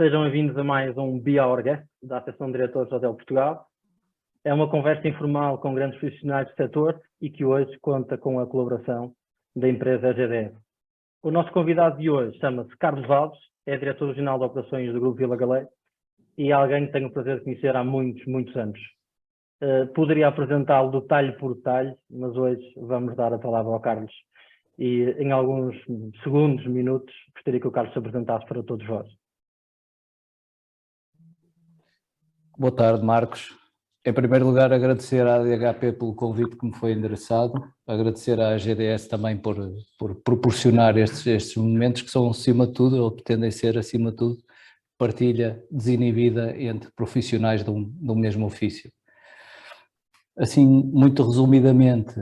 Sejam bem-vindos a mais um Be Our Guest, da Associação de Diretores do Hotel Portugal. É uma conversa informal com grandes profissionais do setor e que hoje conta com a colaboração da empresa GDF. O nosso convidado de hoje chama-se Carlos Alves, é diretor regional de operações do Grupo Vila Galé e é alguém que tenho o prazer de conhecer há muitos anos. Poderia apresentá-lo detalhe por detalhe, mas hoje vamos dar a palavra ao Carlos. E em alguns segundos, minutos, gostaria que o Carlos se apresentasse para todos vós. Boa tarde, Marcos. Em primeiro lugar, agradecer à ADHP pelo convite que me foi endereçado, agradecer à GDS também por proporcionar estes momentos que são, acima de tudo, ou pretendem ser, acima de tudo, partilha desinibida entre profissionais de um mesmo ofício. Assim, muito resumidamente,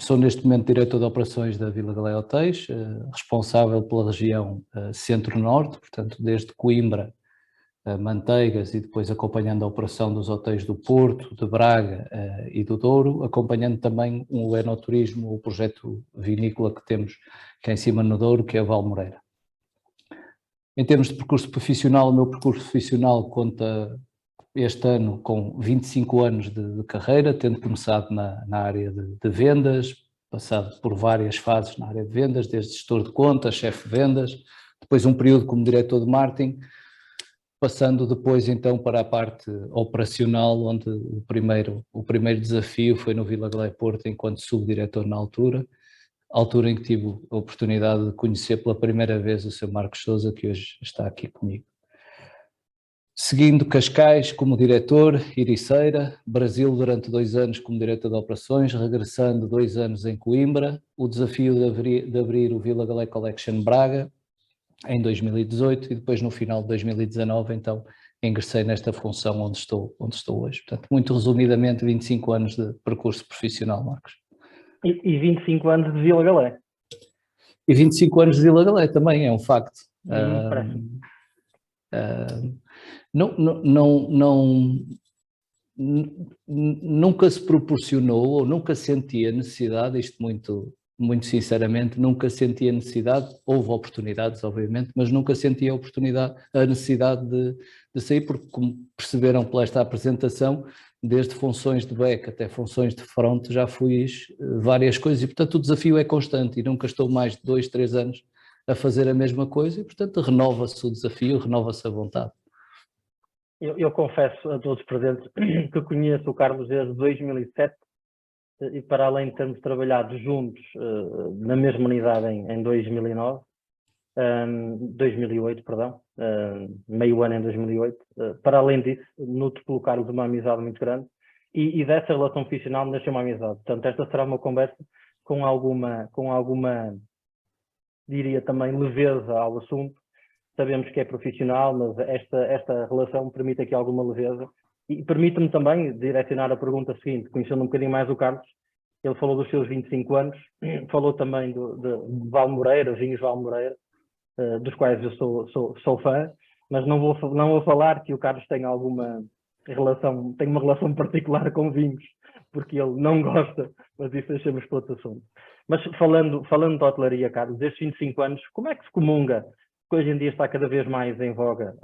sou neste momento diretor de operações da Vila Galé Hotéis, responsável pela região Centro-Norte, portanto, desde Coimbra, Manteigas e depois acompanhando a operação dos hotéis do Porto, de Braga e do Douro, acompanhando também o enoturismo, o projeto vinícola que temos cá em cima no Douro, que é a Valmoreira. Em termos de percurso profissional, o meu percurso profissional conta este ano com 25 anos de carreira, tendo começado na área de vendas, passado por várias fases na área de vendas, desde gestor de contas, chefe de vendas, depois um período como diretor de marketing, passando depois então para a parte operacional, onde o primeiro desafio foi no Vila Galé Porto, enquanto subdiretor na altura em que tive a oportunidade de conhecer pela primeira vez o Sr. Marcos Sousa, que hoje está aqui comigo. Seguindo Cascais como diretor, Ericeira, Brasil durante 2 anos como diretor de operações, regressando 2 anos em Coimbra, o desafio de abrir o Vila Galé Collection Braga, em 2018 e depois no final de 2019 então ingressei nesta função onde estou hoje. Portanto, muito resumidamente, 25 anos de percurso profissional, Marcos. E 25 anos de Vila Galé. E 25 anos de Vila Galé também, é um facto. Nunca se proporcionou ou nunca senti a necessidade, isto muito sinceramente, nunca senti a necessidade, houve oportunidades obviamente, mas nunca senti a necessidade de sair, porque como perceberam pela esta apresentação, desde funções de back até funções de front já fiz várias coisas e portanto o desafio é constante e nunca estou mais de 2, 3 anos a fazer a mesma coisa e portanto renova-se o desafio, renova-se a vontade. Eu confesso a todos os presentes que conheço o Carlos desde 2007 e para além de termos trabalhado juntos na mesma unidade em 2008, meio ano em 2008, para além disso, noto pelo Carlos uma amizade muito grande e dessa relação profissional nasceu uma amizade. Portanto, esta será uma conversa com alguma, diria também, leveza ao assunto. Sabemos que é profissional, mas esta relação permite aqui alguma leveza. E permite-me também direcionar a pergunta seguinte, conhecendo um bocadinho mais o Carlos. Ele falou dos seus 25 anos, falou também de Valmoreira, vinhos Valmoreira, dos quais eu sou fã, mas não vou falar que o Carlos tem uma relação particular com vinhos, porque ele não gosta, mas isso deixamos para outro assunto. Mas falando de hotelaria, Carlos, destes 25 anos, como é que se comunga, que hoje em dia está cada vez mais em voga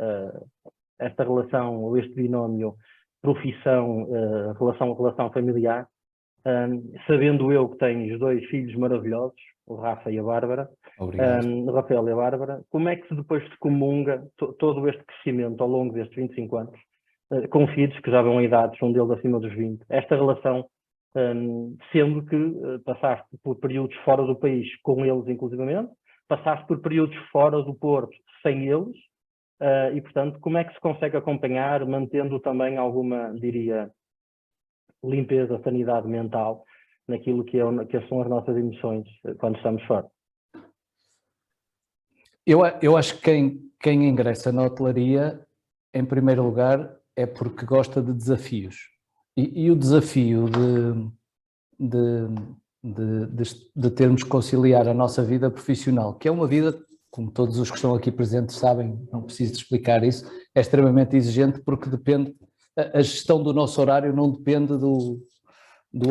esta relação, ou este binómio profissão, relação familiar, sabendo eu que tens 2 filhos maravilhosos, o Rafa e a Bárbara, o Rafael e a Bárbara, como é que depois se comunga todo este crescimento ao longo destes 25 anos, com filhos que já vão em idades, um deles acima dos 20, esta relação, sendo que passaste por períodos fora do país com eles inclusivamente, passaste por períodos fora do Porto sem eles, e portanto como é que se consegue acompanhar, mantendo também alguma, diria, limpeza, sanidade mental naquilo que são as nossas emoções quando estamos fora? Eu acho que quem ingressa na hotelaria, em primeiro lugar, é porque gosta de desafios. E o desafio de termos que conciliar a nossa vida profissional, que é uma vida, como todos os que estão aqui presentes sabem, não preciso de explicar isso, é extremamente exigente porque depende, a gestão do nosso horário não depende do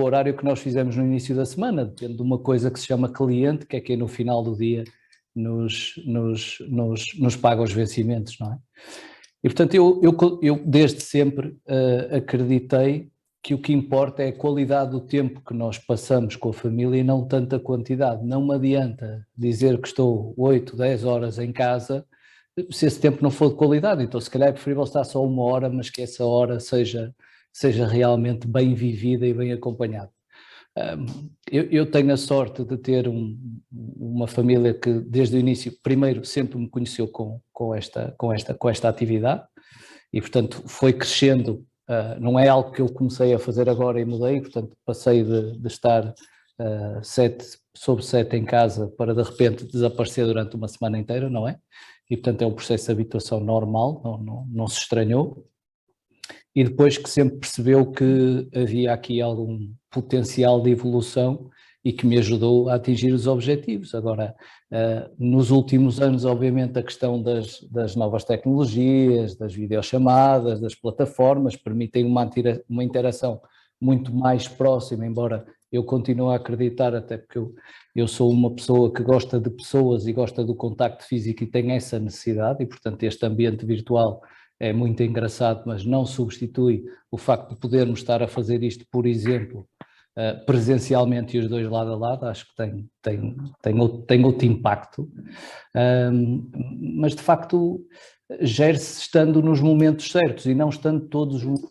horário que nós fizemos no início da semana, depende de uma coisa que se chama cliente, que é quem no final do dia nos paga os vencimentos, não é? E, portanto, eu desde sempre acreditei que o que importa é a qualidade do tempo que nós passamos com a família e não tanto a quantidade. Não me adianta dizer que estou 8, 10 horas em casa se esse tempo não for de qualidade. Então, se calhar é preferível estar só 1 hora, mas que essa hora seja realmente bem vivida e bem acompanhada. Eu tenho a sorte de ter uma família que desde o início, primeiro, sempre me conheceu com esta atividade e, portanto, foi crescendo. Não é algo que eu comecei a fazer agora e mudei, portanto, passei de estar 7 sobre 7 em casa para, de repente, desaparecer durante uma semana inteira, não é? E, portanto, é um processo de habituação normal, não se estranhou. E depois que sempre percebeu que havia aqui algum potencial de evolução e que me ajudou a atingir os objetivos. Agora, nos últimos anos, obviamente, a questão das novas tecnologias, das videochamadas, das plataformas, permitem uma interação muito mais próxima, embora eu continue a acreditar, até porque eu sou uma pessoa que gosta de pessoas e gosta do contacto físico e tem essa necessidade, e, portanto, este ambiente virtual é muito engraçado, mas não substitui o facto de podermos estar a fazer isto, por exemplo, presencialmente e os dois lado a lado. Acho que tem outro impacto, mas de facto gere-se estando nos momentos certos e não estando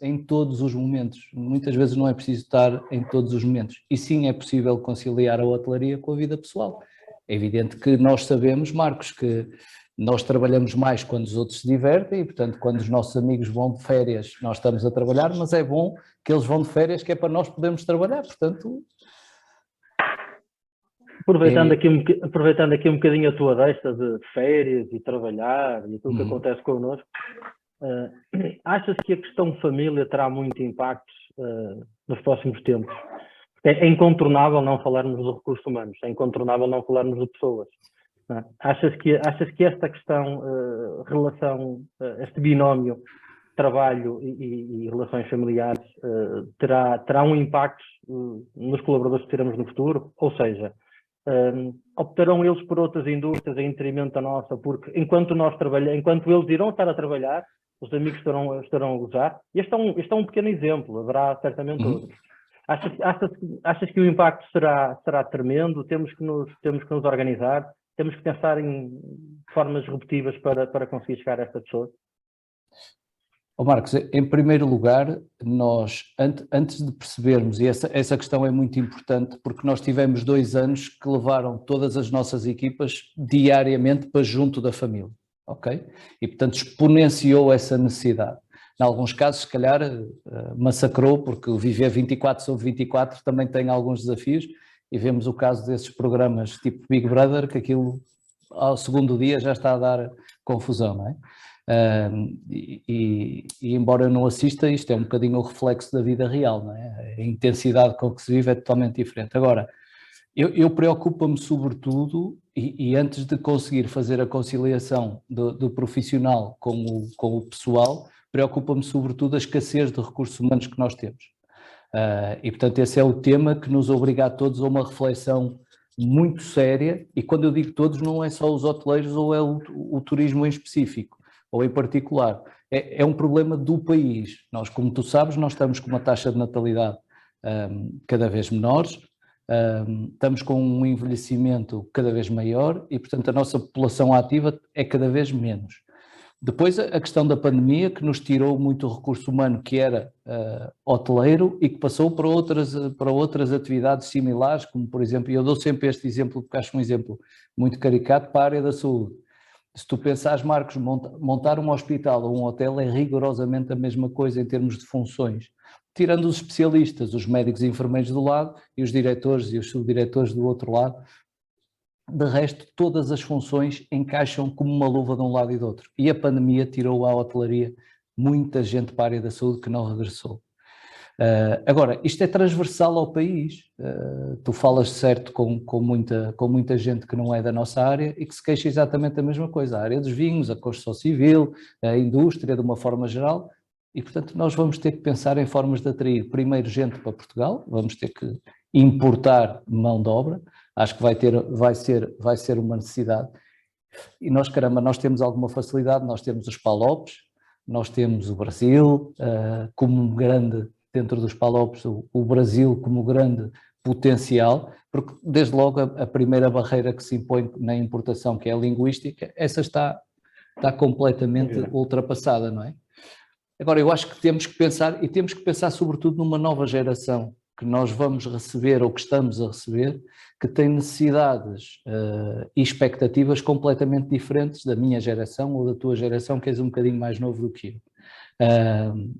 em todos os momentos. Muitas vezes não é preciso estar em todos os momentos, e sim é possível conciliar a hotelaria com a vida pessoal. É evidente que nós sabemos, Marcos, que nós trabalhamos mais quando os outros se divertem e, portanto, quando os nossos amigos vão de férias, nós estamos a trabalhar, mas é bom que eles vão de férias, que é para nós podermos trabalhar, portanto... Aproveitando aqui um bocadinho a tua deixa de férias e trabalhar e tudo que acontece connosco, achas que a questão família terá muito impacto nos próximos tempos? É incontornável não falarmos dos recursos humanos, é incontornável não falarmos de pessoas. Achas que esta questão, relação, este binómio trabalho e relações familiares terá um impacto nos colaboradores que teremos no futuro? Ou seja, optarão eles por outras indústrias em detrimento da nossa, porque enquanto eles irão estar a trabalhar, os amigos estarão a gozar? Este é um pequeno exemplo, haverá certamente outros. Achas que o impacto será tremendo? Temos que nos organizar? Temos que pensar em formas disruptivas para conseguir chegar a estas pessoas? Marcos, em primeiro lugar, nós, antes de percebermos, e essa questão é muito importante, porque nós tivemos 2 anos que levaram todas as nossas equipas diariamente para junto da família, ok? E, portanto, exponenciou essa necessidade. Em alguns casos, se calhar, massacrou, porque o viver 24 sobre 24 também tem alguns desafios, e vemos o caso desses programas tipo Big Brother, que aquilo ao segundo dia já está a dar confusão, não é? E embora eu não assista, isto é um bocadinho o reflexo da vida real, não é? A intensidade com que se vive é totalmente diferente. Agora, eu preocupo-me sobretudo, e antes de conseguir fazer a conciliação do profissional com o pessoal, preocupa-me sobretudo a escassez de recursos humanos que nós temos. E, portanto, esse é o tema que nos obriga a todos a uma reflexão muito séria, e quando eu digo todos, não é só os hoteleiros ou é o turismo em específico, ou em particular. É um problema do país. Nós, como tu sabes, nós estamos com uma taxa de natalidade cada vez menores, estamos com um envelhecimento cada vez maior e, portanto, a nossa população ativa é cada vez menos. Depois a questão da pandemia, que nos tirou muito o recurso humano que era hoteleiro e que passou para outras atividades similares, como, por exemplo, e eu dou sempre este exemplo porque acho um exemplo muito caricato, para a área da saúde. Se tu pensares, Marcos, montar um hospital ou um hotel é rigorosamente a mesma coisa em termos de funções, tirando os especialistas, os médicos e enfermeiros do lado e os diretores e os subdiretores do outro lado. De resto, todas as funções encaixam como uma luva de um lado e do outro. E a pandemia tirou à hotelaria muita gente para a área da saúde que não regressou. Agora, isto é transversal ao país. Tu falas certo com muita gente que não é da nossa área e que se queixa exatamente da mesma coisa. A área dos vinhos, a construção civil, a indústria de uma forma geral. E, portanto, nós vamos ter que pensar em formas de atrair primeiro gente para Portugal, vamos ter que importar mão de obra. Acho que vai ser uma necessidade. E nós, caramba, nós temos alguma facilidade, nós temos os PALOPs, nós temos o Brasil como um grande, dentro dos PALOPs, o Brasil como grande potencial, porque desde logo a primeira barreira que se impõe na importação, que é a linguística, essa está completamente ultrapassada, não é? Agora, eu acho que temos que pensar, e temos que pensar sobretudo numa nova geração que nós vamos receber ou que estamos a receber, que tem necessidades e expectativas completamente diferentes da minha geração ou da tua geração, que és um bocadinho mais novo do que eu.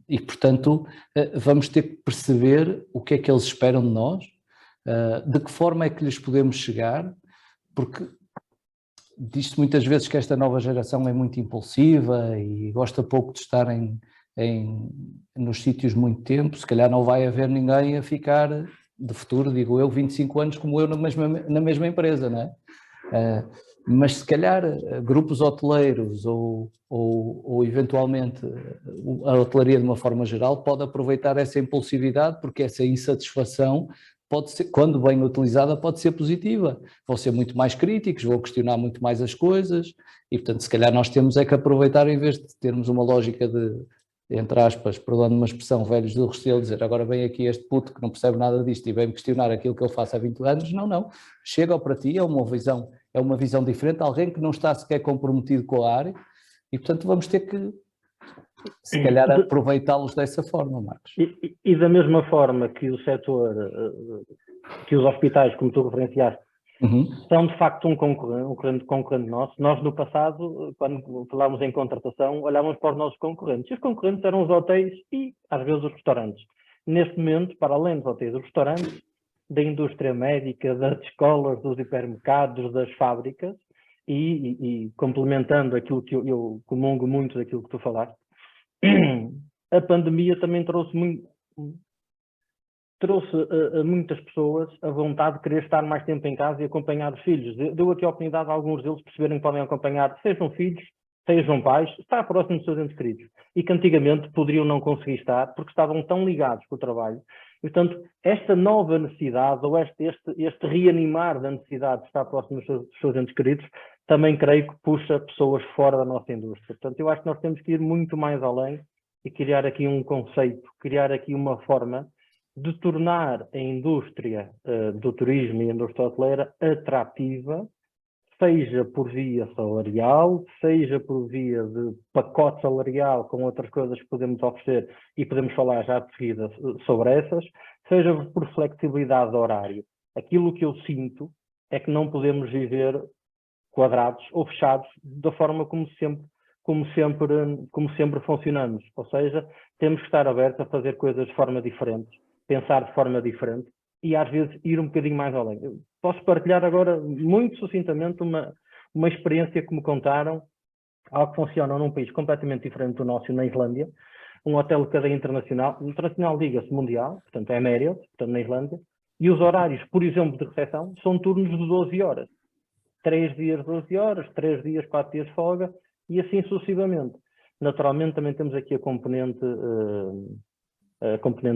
E, portanto, vamos ter que perceber o que é que eles esperam de nós, de que forma é que lhes podemos chegar, porque diz-se muitas vezes que esta nova geração é muito impulsiva e gosta pouco de estar nos sítios muito tempo. Se calhar não vai haver ninguém a ficar de futuro, digo eu, 25 anos como eu na mesma empresa, não é? Mas se calhar grupos hoteleiros ou eventualmente a hotelaria de uma forma geral pode aproveitar essa impulsividade, porque essa insatisfação pode ser, quando bem utilizada, pode ser positiva. Vão ser muito mais críticos, vão questionar muito mais as coisas e, portanto, se calhar nós temos é que aproveitar, em vez de termos uma lógica de, entre aspas, perdoando uma expressão, velhos do Restelo, dizer agora vem aqui este puto que não percebe nada disto e vem-me questionar aquilo que eu faço há 20 anos. Não. Chega para ti, é uma visão diferente, alguém que não está sequer comprometido com a área e, portanto, vamos ter que, se calhar, aproveitá-los dessa forma, Marcos. E da mesma forma que o setor, que os hospitais, como tu referenciaste, são de facto um concorrente nosso. Nós no passado, quando falávamos em contratação, olhávamos para os nossos concorrentes. E os concorrentes eram os hotéis e, às vezes, os restaurantes. Neste momento, para além dos hotéis e dos restaurantes, da indústria médica, das escolas, dos hipermercados, das fábricas, e complementando aquilo que eu comungo muito daquilo que tu falaste, a pandemia também trouxe a muitas pessoas a vontade de querer estar mais tempo em casa e acompanhar os filhos. Deu aqui a oportunidade a alguns deles perceberem que podem acompanhar, sejam filhos, sejam pais, estar próximo dos seus entes queridos. E que antigamente poderiam não conseguir estar porque estavam tão ligados com o trabalho. E, portanto, esta nova necessidade, ou este reanimar da necessidade de estar próximo dos seus entes queridos, também creio que puxa pessoas fora da nossa indústria. Portanto, eu acho que nós temos que ir muito mais além e criar aqui um conceito, criar aqui uma forma de tornar a indústria do turismo e a indústria hoteleira atrativa, seja por via salarial, seja por via de pacote salarial com outras coisas que podemos oferecer e podemos falar já de seguida sobre essas, seja por flexibilidade de horário. Aquilo que eu sinto é que não podemos viver quadrados ou fechados da forma como sempre funcionamos. Ou seja, temos que estar abertos a fazer coisas de forma diferente, pensar de forma diferente e às vezes ir um bocadinho mais além. Eu posso partilhar agora muito sucintamente uma experiência que me contaram, algo que funciona num país completamente diferente do nosso, na Islândia, um hotel de cadeia internacional diga-se mundial, portanto é Marriott, portanto na Islândia, e os horários, por exemplo, de recepção, são turnos de 12 horas. 3 dias, 12 horas, 3 dias, 4 dias de folga, e assim sucessivamente. Naturalmente também temos aqui a componente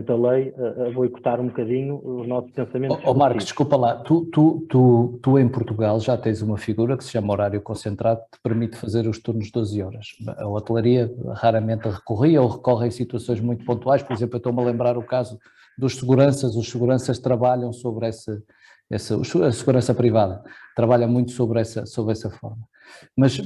da lei a boicotar um bocadinho os nossos pensamentos. Marcos, desculpa lá, tu em Portugal já tens uma figura que se chama horário concentrado, que te permite fazer os turnos de 12 horas. A hotelaria raramente recorria ou recorre em situações muito pontuais. Por exemplo, eu estou-me a lembrar o caso dos seguranças. Os seguranças trabalham sobre a segurança privada trabalha muito sobre essa forma. Mas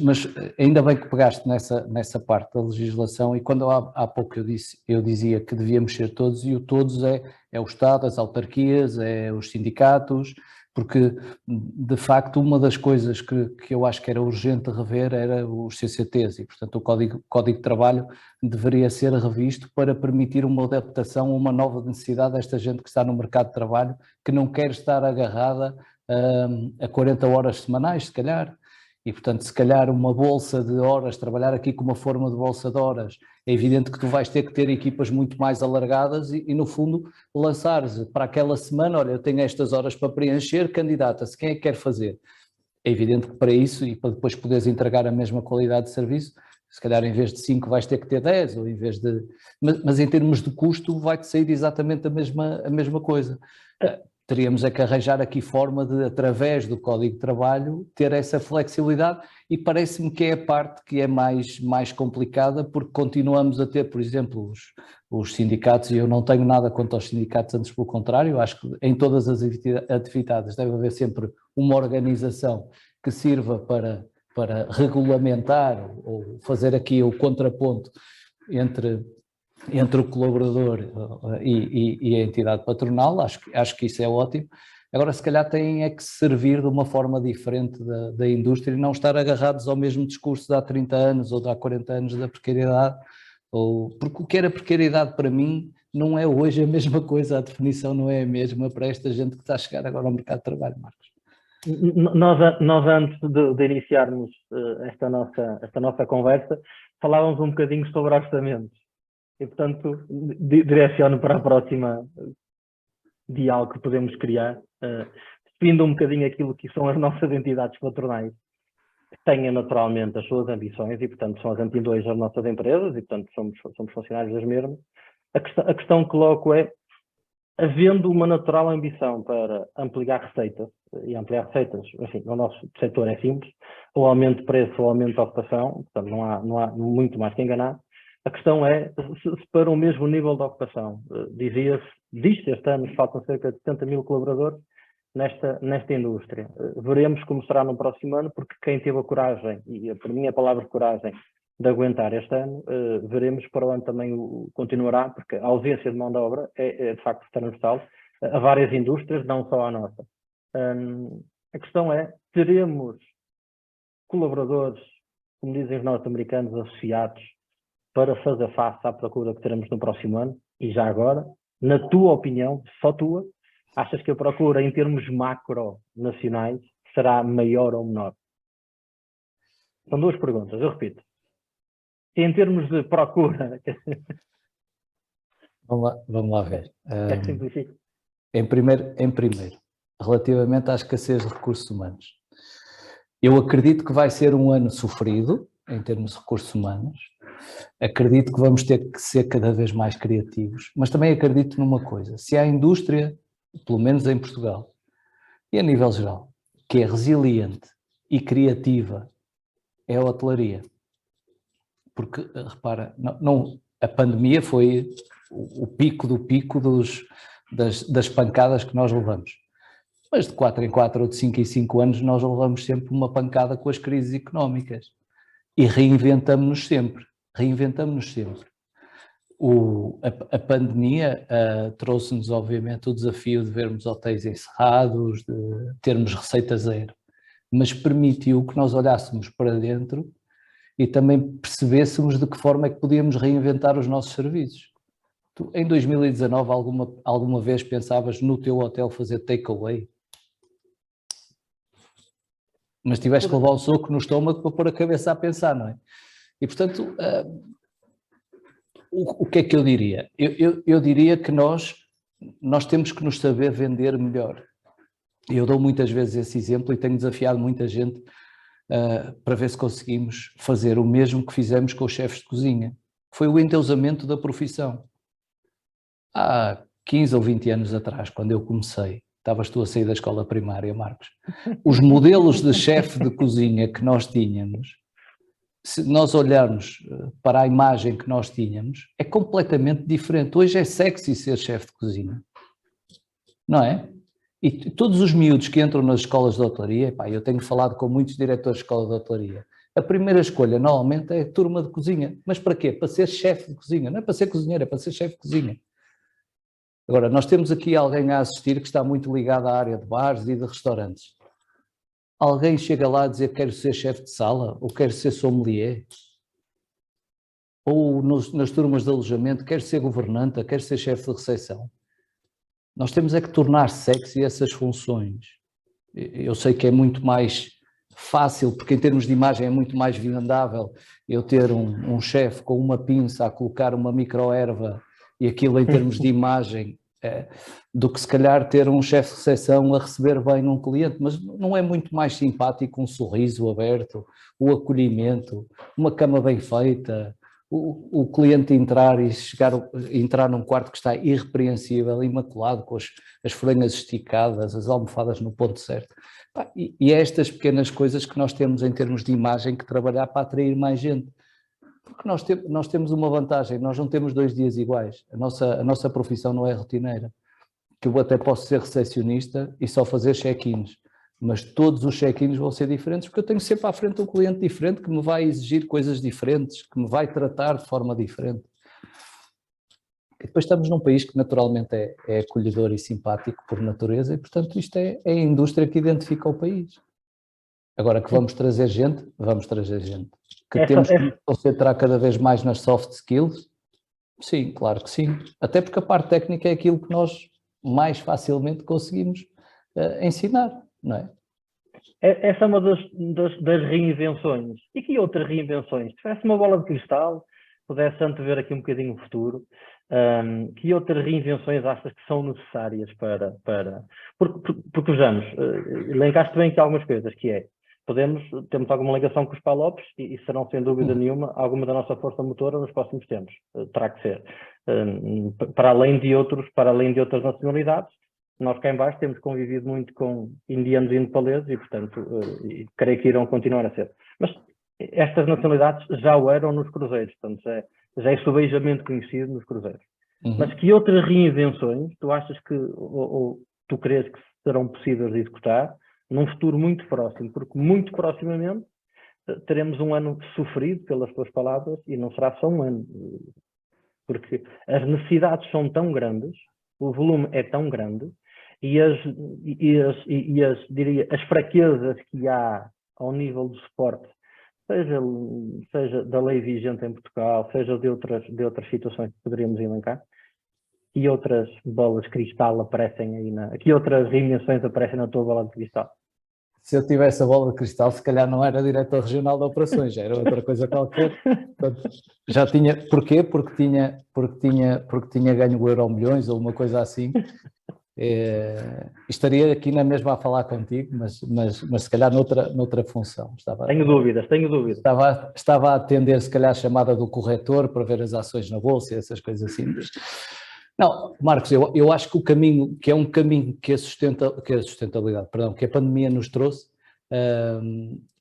ainda bem que pegaste nessa parte da legislação, e quando há pouco eu dizia que devíamos ser todos, e o todos é o Estado, as autarquias, é os sindicatos, porque de facto uma das coisas que eu acho que era urgente rever era os CCTs, e portanto o Código de Trabalho deveria ser revisto para permitir uma adaptação a uma nova necessidade desta gente que está no mercado de trabalho, que não quer estar agarrada a 40 horas semanais, se calhar. E, portanto, se calhar uma bolsa de horas, trabalhar aqui com uma forma de bolsa de horas, é evidente que tu vais ter que ter equipas muito mais alargadas e no fundo, lançares para aquela semana, olha, eu tenho estas horas para preencher, candidata-se, quem é que quer fazer? É evidente que para isso, e para depois poderes entregar a mesma qualidade de serviço, se calhar em vez de 5 vais ter que ter 10, ou em vez de... Mas em termos de custo vai-te sair exatamente a mesma coisa. teríamos é que arranjar aqui forma de, através do Código de Trabalho, ter essa flexibilidade, e parece-me que é a parte que é mais complicada, porque continuamos a ter, por exemplo, os sindicatos, e eu não tenho nada contra os sindicatos, antes pelo contrário, acho que em todas as atividades deve haver sempre uma organização que sirva para regulamentar ou fazer aqui o contraponto entre o colaborador e a entidade patronal. Acho que isso é ótimo. Agora, se calhar têm é que servir de uma forma diferente da indústria e não estar agarrados ao mesmo discurso de há 30 anos ou de há 40 anos da precariedade, porque o que era precariedade para mim não é hoje a mesma coisa, a definição não é a mesma para esta gente que está a chegar agora ao mercado de trabalho, Marcos. Nós antes de iniciarmos esta nossa conversa, falávamos um bocadinho sobre orçamentos. E, portanto, direciono para a próxima diálogo que podemos criar, definindo um bocadinho aquilo que são as nossas entidades patronais, que têm naturalmente as suas ambições e, portanto, são as anti-2 das nossas empresas e, portanto, somos funcionários das mesmas. A questão que coloco é, havendo uma natural ambição para ampliar receitas, e ampliar receitas, enfim, no nosso setor é simples, ou aumento de preço ou aumento de ocupação, portanto, não há muito mais que enganar. A questão é, se para o mesmo nível de ocupação, diz-se este ano, faltam cerca de 70 mil colaboradores nesta indústria. Veremos como será no próximo ano, porque quem teve a coragem, e para mim a palavra coragem, de aguentar este ano, veremos para o ano também continuará, porque a ausência de mão de obra é de facto transversal a várias indústrias, não só à nossa. A questão é, teremos colaboradores, como dizem os norte-americanos, associados, para fazer face à procura que teremos no próximo ano? E já agora, na tua opinião, só tua, achas que a procura em termos macro-nacionais será maior ou menor? São duas perguntas, eu repito. Em termos de procura... Vamos lá ver. É que simplifica. Em primeiro, relativamente à escassez de recursos humanos. Eu acredito que vai ser um ano sofrido, em termos de recursos humanos. Acredito que vamos ter que ser cada vez mais criativos, mas também acredito numa coisa: se há indústria, pelo menos em Portugal, e a nível geral, que é resiliente e criativa, é a hotelaria. Porque, repara, a pandemia foi o pico do pico das pancadas que nós levamos. Mas de 4 em 4 ou de 5 em 5 anos nós levamos sempre uma pancada com as crises económicas. E reinventamos-nos sempre. A pandemia trouxe-nos, obviamente, o desafio de vermos hotéis encerrados, de termos receita zero, mas permitiu que nós olhássemos para dentro e também percebêssemos de que forma é que podíamos reinventar os nossos serviços. Tu, em 2019, alguma vez pensavas no teu hotel fazer takeaway? Mas tiveste que levar um soco no estômago para pôr a cabeça a pensar, não é? E, portanto, o que é que eu diria? Eu diria que nós temos que nos saber vender melhor. Eu dou muitas vezes esse exemplo e tenho desafiado muita gente para ver se conseguimos fazer o mesmo que fizemos com os chefes de cozinha. Foi o endeusamento da profissão. Há 15 ou 20 anos atrás, quando eu comecei, estavas tu a sair da escola primária, Marcos, os modelos de chefe de cozinha que nós tínhamos, se nós olharmos para a imagem que nós tínhamos, é completamente diferente. Hoje é sexy ser chefe de cozinha, não é? E todos os miúdos que entram nas escolas de hotelaria, pá, eu tenho falado com muitos diretores de escola de hotelaria, a primeira escolha normalmente é a turma de cozinha. Mas para quê? Para ser chefe de cozinha, não é para ser cozinheiro, é para ser chefe de cozinha. Agora, nós temos aqui alguém a assistir que está muito ligado à área de bares e de restaurantes. Alguém chega lá a dizer que quero ser chefe de sala, ou quero ser sommelier, ou nas turmas de alojamento, quero ser governanta, quero ser chefe de recepção. Nós temos é que tornar sexy essas funções. Eu sei que é muito mais fácil, porque em termos de imagem é muito mais vendável eu ter um chefe com uma pinça a colocar uma microerva e aquilo em termos de imagem, do que se calhar ter um chefe de recepção a receber bem um cliente, mas não é muito mais simpático um sorriso aberto, o acolhimento, uma cama bem feita, o cliente entrar e entrar num quarto que está irrepreensível, imaculado, com as fronhas esticadas, as almofadas no ponto certo. E é estas pequenas coisas que nós temos em termos de imagem que trabalhar para atrair mais gente. Porque nós temos uma vantagem, nós não temos 2 dias iguais. A nossa profissão não é rotineira. Que eu até posso ser recepcionista e só fazer check-ins, mas todos os check-ins vão ser diferentes, porque eu tenho sempre à frente um cliente diferente que me vai exigir coisas diferentes, que me vai tratar de forma diferente. E depois estamos num país que naturalmente é acolhedor e simpático por natureza e, portanto, isto é a indústria que identifica o país. Agora que vamos trazer gente, vamos trazer gente. Que temos que concentrar cada vez mais nas soft skills? Sim, claro que sim. Até porque a parte técnica é aquilo que nós mais facilmente conseguimos ensinar, não é? Essa é uma das reinvenções. E que outras reinvenções? Se tivesse uma bola de cristal, pudesse antever aqui um bocadinho o futuro, que outras reinvenções achas que são necessárias para... Porque vejamos, elencaste bem aqui algumas coisas, que é, temos alguma ligação com os PALOPs e serão, sem dúvida nenhuma, alguma da nossa força motora nos próximos tempos. Terá que ser. Para além de outras nacionalidades, nós cá em baixo temos convivido muito com indianos e nepaleses e, portanto, creio que irão continuar a ser. Mas estas nacionalidades já o eram nos cruzeiros, portanto, já é subejamente conhecido nos cruzeiros. Mas que outras reinvenções tu achas que, ou tu crees que serão possíveis de executar num futuro muito próximo? Porque muito proximamente teremos um ano sofrido, pelas tuas palavras, e não será só um ano. Porque as necessidades são tão grandes, o volume é tão grande, e as fraquezas que há ao nível do suporte, seja da lei vigente em Portugal, seja de outras situações que poderíamos elencar, e outras bolas de cristal aparecem aí que outras reinvenções aparecem na tua bola de cristal? Se eu tivesse a bola de cristal, se calhar não era diretor regional de operações, já era outra coisa qualquer. Portanto, já tinha. Porquê? Porque tinha ganho o Euromilhões ou uma coisa assim. Estaria aqui na mesma a falar contigo, mas se calhar noutra função. Tenho dúvidas. Estava a atender, se calhar, a chamada do corretor para ver as ações na bolsa e essas coisas assim. Não, Marcos, eu acho que o caminho, que é um caminho que a sustentabilidade, perdão, que a pandemia nos trouxe,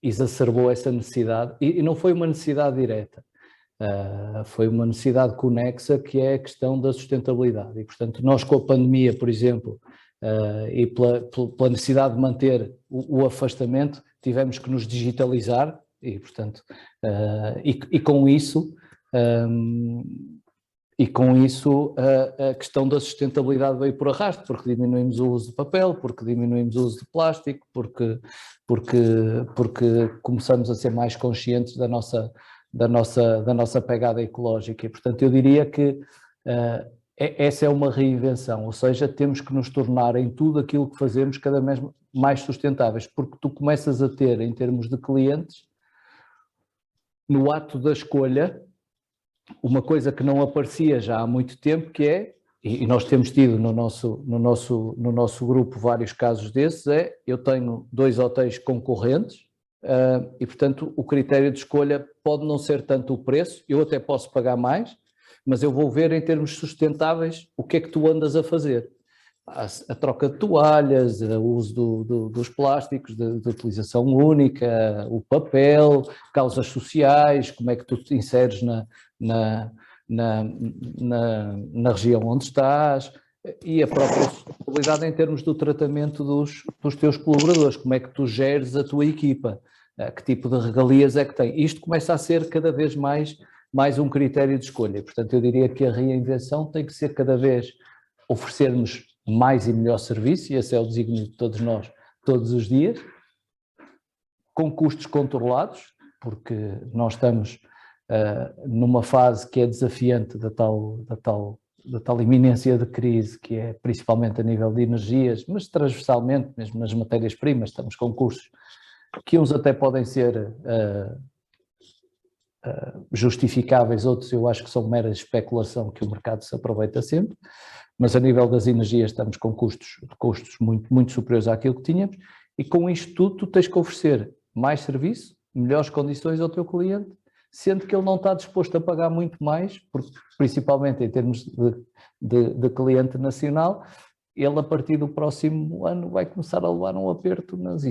exacerbou essa necessidade, e não foi uma necessidade direta, foi uma necessidade conexa, que é a questão da sustentabilidade. E, portanto, nós com a pandemia, por exemplo, e pela necessidade de manter o afastamento, tivemos que nos digitalizar, e, portanto, e com isso... E com isso a questão da sustentabilidade veio por arrasto, porque diminuímos o uso de papel, porque diminuímos o uso de plástico, porque começamos a ser mais conscientes da nossa pegada ecológica. E, portanto, eu diria que essa é uma reinvenção, ou seja, temos que nos tornar em tudo aquilo que fazemos cada vez mais sustentáveis, porque tu começas a ter, em termos de clientes, no ato da escolha, uma coisa que não aparecia já há muito tempo, que é, e nós temos tido no nosso grupo vários casos desses, eu tenho 2 hotéis concorrentes e, portanto, o critério de escolha pode não ser tanto o preço, eu até posso pagar mais, mas eu vou ver em termos sustentáveis o que é que tu andas a fazer. A troca de toalhas, o uso dos plásticos, de utilização única, o papel, causas sociais, como é que tu te inseres na região onde estás, e a própria sustentabilidade em termos do tratamento dos teus colaboradores, como é que tu geres a tua equipa, que tipo de regalias é que tem. Isto começa a ser cada vez mais um critério de escolha. Portanto, eu diria que a reinvenção tem que ser cada vez oferecermos mais e melhor serviço, e esse é o desígnio de todos nós, todos os dias, com custos controlados, porque nós estamos numa fase que é desafiante da tal iminência de crise, que é principalmente a nível de energias, mas transversalmente, mesmo nas matérias-primas, estamos com custos que uns até podem ser justificáveis, outros eu acho que são mera especulação, que o mercado se aproveita sempre, mas a nível das energias estamos com custos muito, muito superiores àquilo que tínhamos, e com isto tudo tu tens que oferecer mais serviço, melhores condições ao teu cliente, sendo que ele não está disposto a pagar muito mais, porque, principalmente em termos de cliente nacional, ele a partir do próximo ano vai começar a levar um aperto nas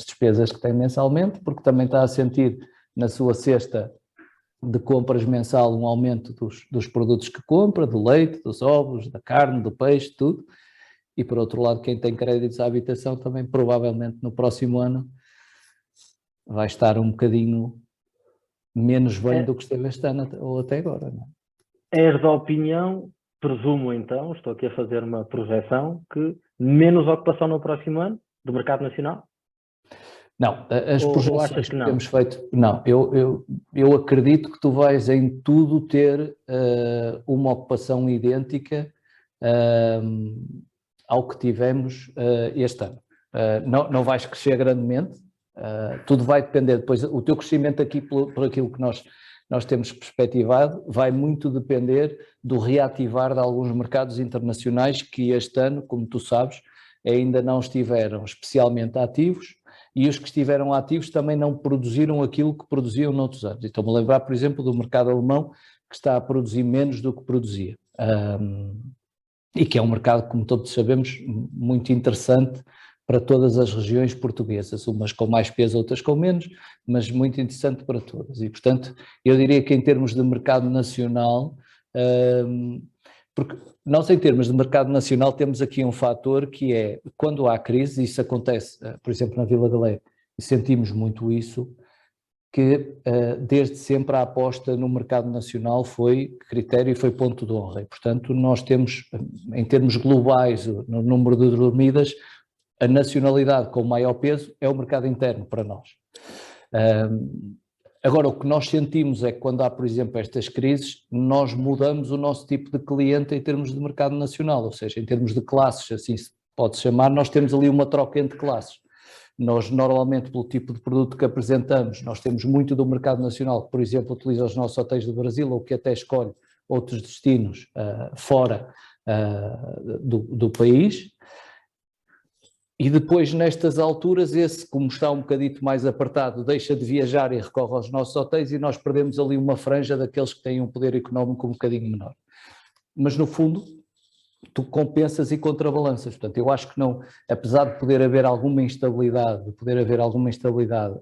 despesas que tem mensalmente, porque também está a sentir na sua cesta de compras mensal um aumento dos produtos que compra, do leite, dos ovos, da carne, do peixe, tudo. E por outro lado, quem tem créditos à habitação também provavelmente no próximo ano vai estar um bocadinho menos bem do que esteve este ano ou até agora. Não é? És da opinião, presumo então, estou aqui a fazer uma projeção, que menos ocupação no próximo ano do mercado nacional? Não, as ou achas projeções que não? temos feito, não, eu acredito que tu vais em tudo ter uma ocupação idêntica ao que tivemos este ano. Não vais crescer grandemente, tudo vai depender, depois o teu crescimento aqui por aquilo que nós temos perspectivado vai muito depender do reativar de alguns mercados internacionais que este ano, como tu sabes, ainda não estiveram especialmente ativos, e os que estiveram ativos também não produziram aquilo que produziam noutros anos. Estou-me a lembrar, por exemplo, do mercado alemão, que está a produzir menos do que produzia. E que é um mercado, como todos sabemos, muito interessante para todas as regiões portuguesas, umas com mais peso, outras com menos, mas muito interessante para todas. E, portanto, eu diria que em termos de mercado nacional, porque nós em termos de mercado nacional temos aqui um fator que é, quando há crise, isso acontece, por exemplo, na Vila Galé, e sentimos muito isso, que desde sempre a aposta no mercado nacional foi critério e foi ponto de honra. E, portanto, nós temos, em termos globais, no número de dormidas, a nacionalidade com maior peso é o mercado interno para nós. Agora, o que nós sentimos é que quando há, por exemplo, estas crises, nós mudamos o nosso tipo de cliente em termos de mercado nacional, ou seja, em termos de classes, assim se pode chamar, nós temos ali uma troca entre classes. Nós, normalmente, pelo tipo de produto que apresentamos, nós temos muito do mercado nacional, que, por exemplo, utiliza os nossos hotéis do Brasil ou que até escolhe outros destinos fora do país. E depois, nestas alturas, esse, como está um bocadito mais apertado, deixa de viajar e recorre aos nossos hotéis e nós perdemos ali uma franja daqueles que têm um poder económico um bocadinho menor. Mas, no fundo, tu compensas e contrabalanças. Portanto, eu acho que não, apesar de poder haver alguma instabilidade,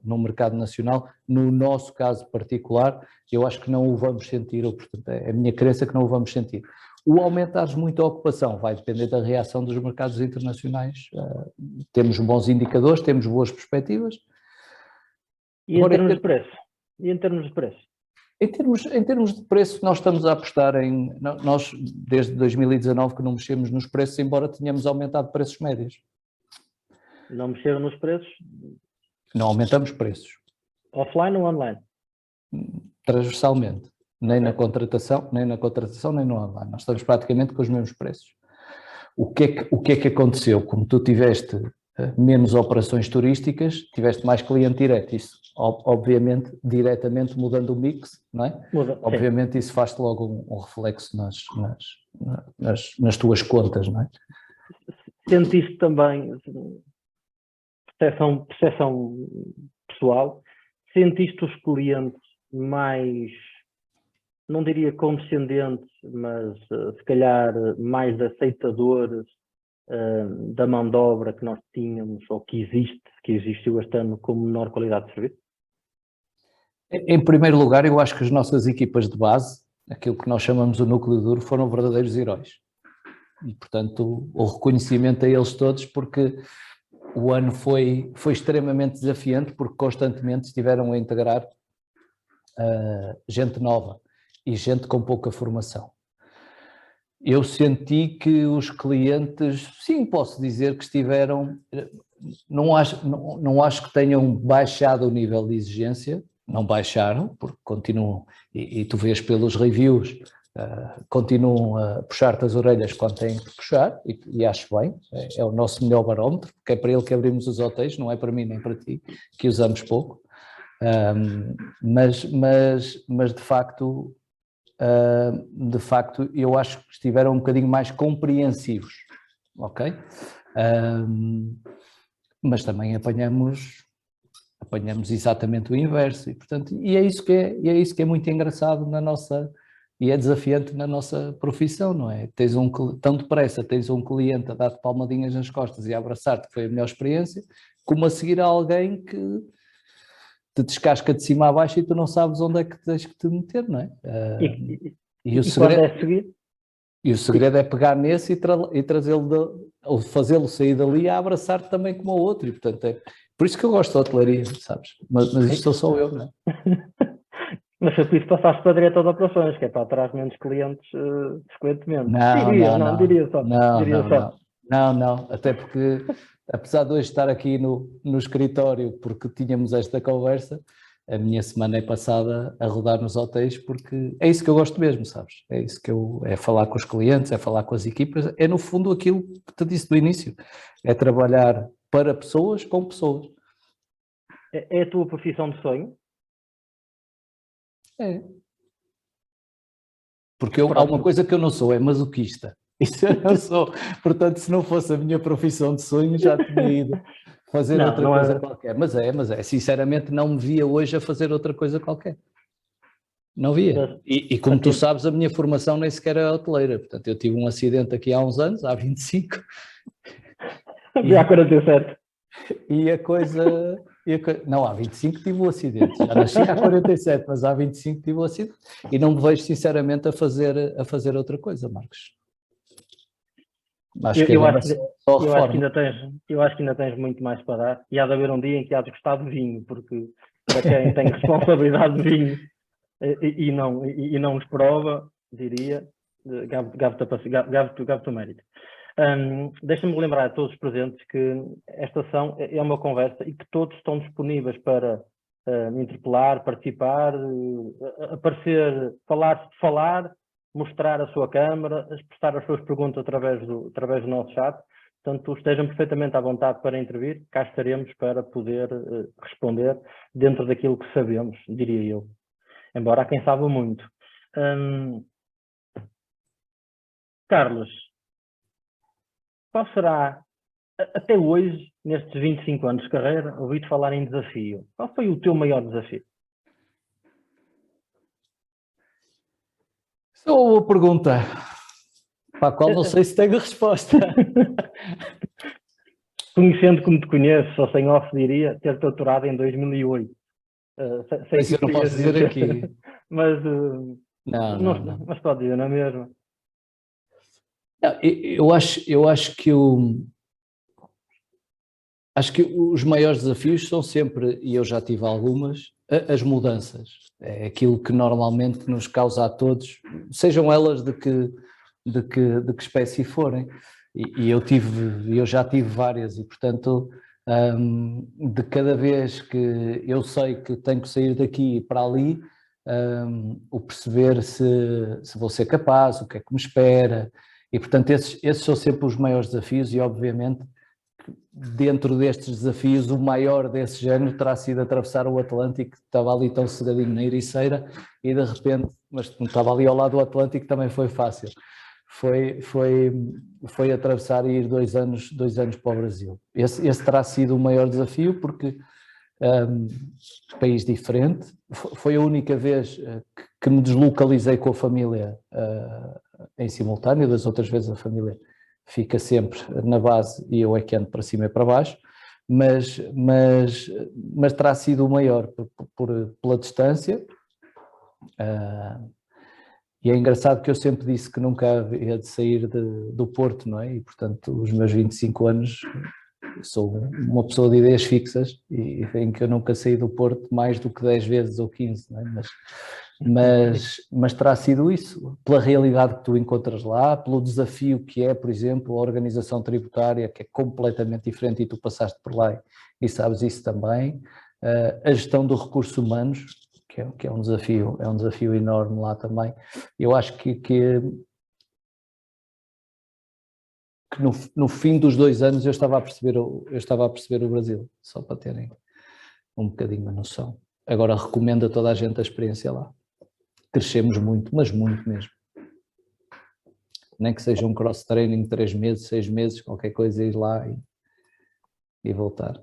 no mercado nacional, no nosso caso particular, eu acho que não o vamos sentir, ou, portanto, é a minha crença que não o vamos sentir. O aumentares muito a ocupação vai depender da reação dos mercados internacionais. Temos bons indicadores, temos boas perspectivas. E em termos de preço? Em termos de preço, nós estamos a apostar nós desde 2019 que não mexemos nos preços, embora tenhamos aumentado preços médios. Não mexeram nos preços? Não aumentamos preços. Offline ou online? Transversalmente. Nem na contratação, nem no online. Nós estamos praticamente com os mesmos preços. O que é que aconteceu? Como tu tiveste menos operações turísticas, tiveste mais cliente direto. Isso, obviamente, diretamente mudando o mix, não é? Obviamente, sim. Isso faz-te logo um reflexo nas tuas contas, não é? Sentiste também, percepção pessoal, sentiste os clientes mais, não diria condescendentes, mas se calhar mais aceitadores da mão de obra que nós tínhamos ou que existiu este ano com menor qualidade de serviço? Em primeiro lugar, eu acho que as nossas equipas de base, aquilo que nós chamamos o núcleo duro, foram verdadeiros heróis. E, portanto, o reconhecimento a eles todos, porque o ano foi extremamente desafiante, porque constantemente estiveram a integrar gente nova e gente com pouca formação. Eu senti que os clientes, sim, posso dizer que estiveram, não acho que tenham baixado o nível de exigência, não baixaram, porque continuam, e tu vês pelos reviews, continuam a puxar-te as orelhas quando têm que puxar, e acho bem, é o nosso melhor barómetro, porque é para ele que abrimos os hotéis, não é para mim nem para ti, que usamos pouco, mas de facto eu acho que estiveram um bocadinho mais compreensivos, ok? Mas também apanhamos apanhamos exatamente o inverso, e portanto, é isso que é muito engraçado na nossa, e é desafiante na nossa profissão, não é? Tão depressa tens um cliente a dar-te palmadinhas nas costas e a abraçar-te, que foi a melhor experiência, como a seguir a alguém que te descasca de cima a baixo e tu não sabes onde é que tens que te meter, não é? E o quando segredo, é seguir? e o segredo é pegar nesse e trazê-lo, ou fazê-lo sair dali a abraçar-te também como o outro, e portanto é por isso que eu gosto da hotelaria, sabes? Mas isto sou só eu, não é? Mas foi por isso que passaste para a direita de operações, que é para atrás menos clientes, frequentemente. Não, Diria, não, não, não, diria só. não, Diria não, só. não, não, não, até porque apesar de hoje estar aqui no escritório porque tínhamos esta conversa, a minha semana é passada a rodar nos hotéis porque é isso que eu gosto mesmo, sabes? É isso que é falar com os clientes, é falar com as equipas, é no fundo aquilo que te disse do início, é trabalhar para pessoas com pessoas. É a tua profissão de sonho? É. Porque há uma Pronto. coisa que eu não sou, é masoquista. Isso eu não sou. Portanto, se não fosse a minha profissão de sonho, já tinha ido fazer Não, outra não coisa é. qualquer. Mas é. Sinceramente, não me via hoje a fazer outra coisa qualquer. Não via. Mas, E como tu sabes, a minha formação nem sequer é hoteleira. Portanto, eu tive um acidente aqui há uns anos, há 25. há 47. E a coisa... Não, há 25 tive o acidente. Já nasci há 47, mas há 25 tive o acidente. E não me vejo, sinceramente, a fazer outra coisa, Marcos. Acho que agora só reforma. Eu acho que ainda tens muito mais para dar. E há de haver um dia em que há de gostar de vinho, porque para quem tem responsabilidade de vinho e não os prova, diria, gabo-te o mérito. Deixa-me lembrar a todos os presentes que esta sessão é uma conversa e que todos estão disponíveis para me interpelar, participar, aparecer, falar, mostrar a sua câmara, expressar as suas perguntas através do nosso chat. Portanto, estejam perfeitamente à vontade para intervir, cá estaremos para poder responder dentro daquilo que sabemos, diria eu. Embora há quem saiba muito. Carlos, qual será, até hoje, nestes 25 anos de carreira, ouvi-te falar em desafio. Qual foi o teu maior desafio? Isso é uma boa pergunta, para a qual não sei se tenho resposta. Conhecendo como te conheço, só sem off diria, ter doutorado em 2008. Isso eu não posso dizer aqui. Mas, Não. mas pode dizer, não é mesmo? Eu acho que os maiores desafios são sempre, e eu já tive algumas, as mudanças. É aquilo que normalmente nos causa a todos, sejam elas de que espécie forem. E eu já tive várias, e portanto, de cada vez que eu sei que tenho que sair daqui para ali, o perceber se vou ser capaz, o que é que me espera, e portanto esses são sempre os maiores desafios, e obviamente dentro destes desafios o maior desse género terá sido atravessar o Atlântico, que estava ali tão cegadinho na Ericeira, e de repente, mas não estava ali ao lado do Atlântico, também foi fácil. Foi atravessar e ir 2 anos para o Brasil. Esse terá sido o maior desafio, porque país diferente, foi a única vez que me deslocalizei com a família em simultâneo, das outras vezes a família fica sempre na base e eu é que ando para cima e para baixo, mas terá sido o maior pela distância. E é engraçado que eu sempre disse que nunca havia de sair do Porto, não é? E portanto os meus 25 anos sou uma pessoa de ideias fixas e em que eu nunca saí do Porto mais do que 10 vezes ou 15, não é? Mas terá sido isso, pela realidade que tu encontras lá, pelo desafio que é, por exemplo, a organização tributária, que é completamente diferente e tu passaste por lá e sabes isso também, a gestão dos recursos humanos, que é um desafio enorme lá também. Eu acho que no fim dos 2 anos eu estava a perceber o Brasil, só para terem um bocadinho a noção. Agora recomendo a toda a gente a experiência lá. Crescemos muito, mas muito mesmo. Nem que seja um cross-training de 3 meses, 6 meses, qualquer coisa, ir lá e voltar.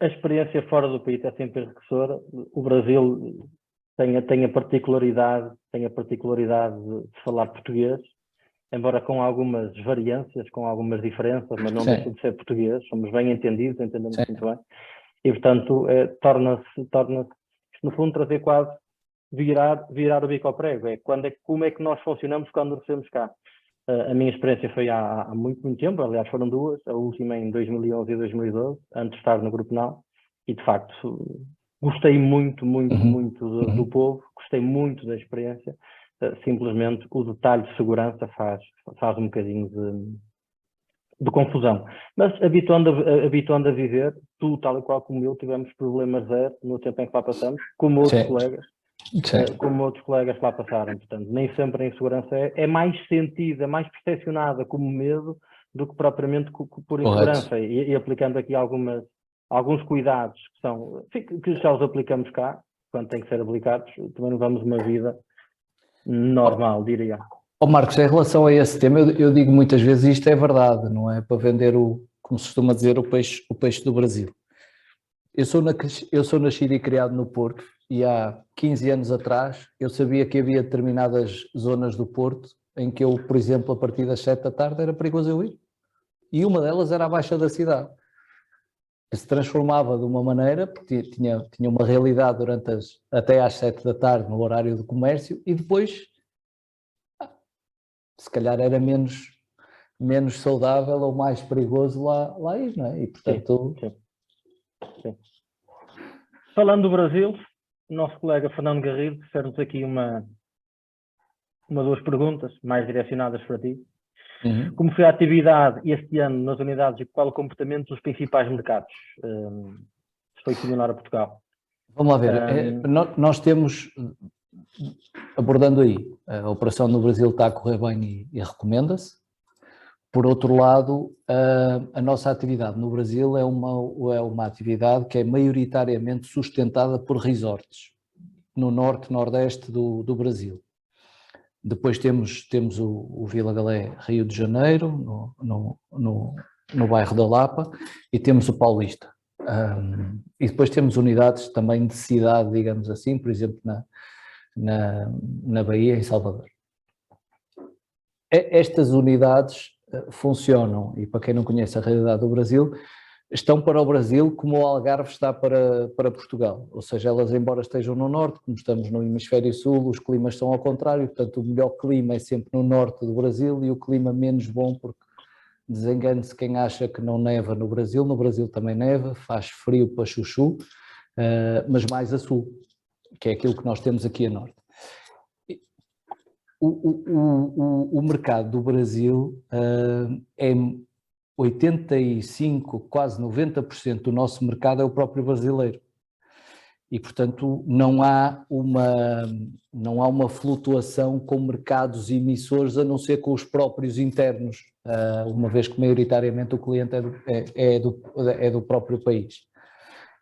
A experiência fora do país é sempre enriquecedora. O Brasil tem a particularidade de falar português, embora com algumas variâncias, com algumas diferenças, mas não deixa de ser português. Somos bem entendidos, entendemos muito bem. E, portanto, torna-se, no fundo, trazer quase virar o bico ao prego. Como é que nós funcionamos quando recebemos cá? A minha experiência foi há muito, muito tempo, aliás foram duas, a última em 2011 e 2012, antes de estar no Grupo Now, e de facto gostei muito do povo, gostei muito da experiência, simplesmente o detalhe de segurança faz um bocadinho de confusão. Mas habituando a viver, tu, tal e qual como eu, tivemos problemas zero no tempo em que lá passamos, como outros colegas. Como outros colegas lá passaram, portanto, nem sempre a insegurança é mais sentida, mais percepcionada como medo do que propriamente por insegurança. E aplicando aqui alguns cuidados que já os aplicamos cá, quando têm que ser aplicados, também não vamos uma vida normal, diria. Marcos, em relação a esse tema, eu digo muitas vezes isto é verdade, não é para vender como se costuma dizer, o peixe do Brasil. Eu sou nascido e criado no Porto e há 15 anos atrás eu sabia que havia determinadas zonas do Porto em que eu, por exemplo, a partir das 7 da tarde era perigoso eu ir. E uma delas era a Baixa da cidade. Que se transformava de uma maneira, porque tinha uma realidade até às 7 da tarde no horário do comércio e depois se calhar era menos saudável ou mais perigoso lá ir, não é? E portanto... Sim. Falando do Brasil, o nosso colega Fernando Garrido fez-nos aqui duas perguntas mais direcionadas para ti. Como foi a atividade este ano nas unidades e qual o comportamento dos principais mercados? Se foi similar a Portugal. Vamos lá ver, nós temos, abordando aí, a operação no Brasil está a correr bem e recomenda-se. Por outro lado, a nossa atividade no Brasil é uma atividade que é maioritariamente sustentada por resorts, no norte, nordeste do Brasil. Depois temos o Vila Galé Rio de Janeiro, no bairro da Lapa, e temos o Paulista. E depois temos unidades também de cidade, digamos assim, por exemplo, na Bahia, em Salvador. Estas unidades funcionam, e para quem não conhece a realidade do Brasil, estão para o Brasil como o Algarve está para Portugal, ou seja, elas embora estejam no norte, como estamos no hemisfério sul, os climas são ao contrário, portanto o melhor clima é sempre no norte do Brasil e o clima menos bom, porque desengane-se quem acha que não neva no Brasil também neva, faz frio para chuchu, mas mais a sul, que é aquilo que nós temos aqui a norte. O mercado do Brasil é 85%, quase 90% do nosso mercado é o próprio brasileiro. E, portanto, não há uma flutuação com mercados emissores, a não ser com os próprios internos, uma vez que maioritariamente o cliente é do próprio país.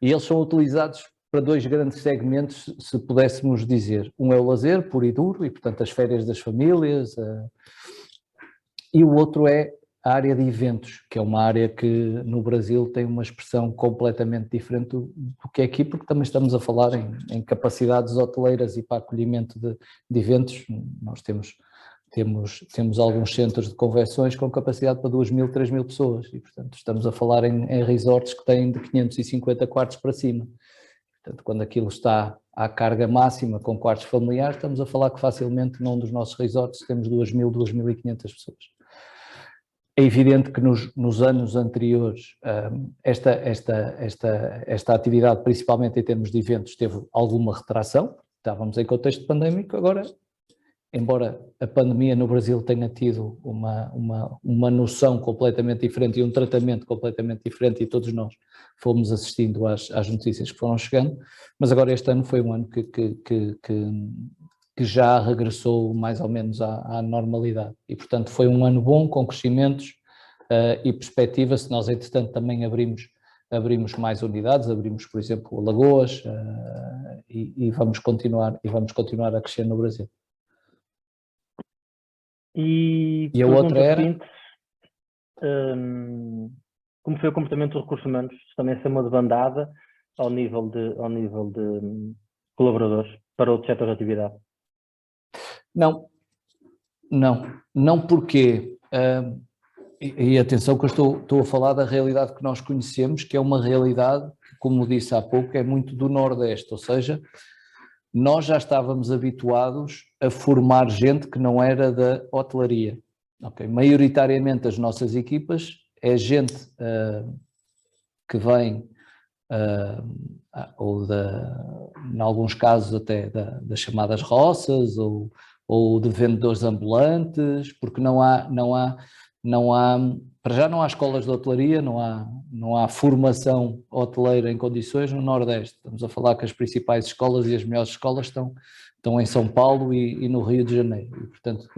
E eles são utilizados para dois grandes segmentos, se pudéssemos dizer. Um é o lazer, puro e duro, e, portanto, as férias das famílias, e o outro é a área de eventos, que é uma área que no Brasil tem uma expressão completamente diferente do que é aqui, porque também estamos a falar em capacidades hoteleiras e para acolhimento de eventos. Nós temos alguns centros de convenções com capacidade para 2.000, 3.000 pessoas e, portanto, estamos a falar em resorts que têm de 550 quartos para cima. Portanto, quando aquilo está à carga máxima com quartos familiares, estamos a falar que facilmente num dos nossos resorts temos 2.000, 2.500 pessoas. É evidente que nos anos anteriores esta atividade, principalmente em termos de eventos, teve alguma retração, estávamos em contexto pandémico, agora, embora a pandemia no Brasil tenha tido uma noção completamente diferente e um tratamento completamente diferente, e todos nós fomos assistindo às notícias que foram chegando, mas agora este ano foi um ano que já regressou mais ou menos à normalidade e, portanto, foi um ano bom, com crescimentos e perspectiva. Se nós, entretanto, também abrimos mais unidades, abrimos, por exemplo, Alagoas e vamos continuar a crescer no Brasil. E a outra era? Seguinte, como foi o comportamento dos recursos humanos, se também ser uma debandada ao nível de colaboradores para outros setores de atividade? Não porque, e atenção que eu estou a falar da realidade que nós conhecemos, que é uma realidade que, como disse há pouco, é muito do Nordeste, ou seja, nós já estávamos habituados a formar gente que não era da hotelaria. Okay? Maioritariamente as nossas equipas é gente que vem, ou em alguns casos até das chamadas roças, ou de vendedores ambulantes, porque para já não há escolas de hotelaria, não há formação hoteleira em condições no Nordeste. Estamos a falar que as principais escolas e as melhores escolas estão em São Paulo e no Rio de Janeiro. E, portanto,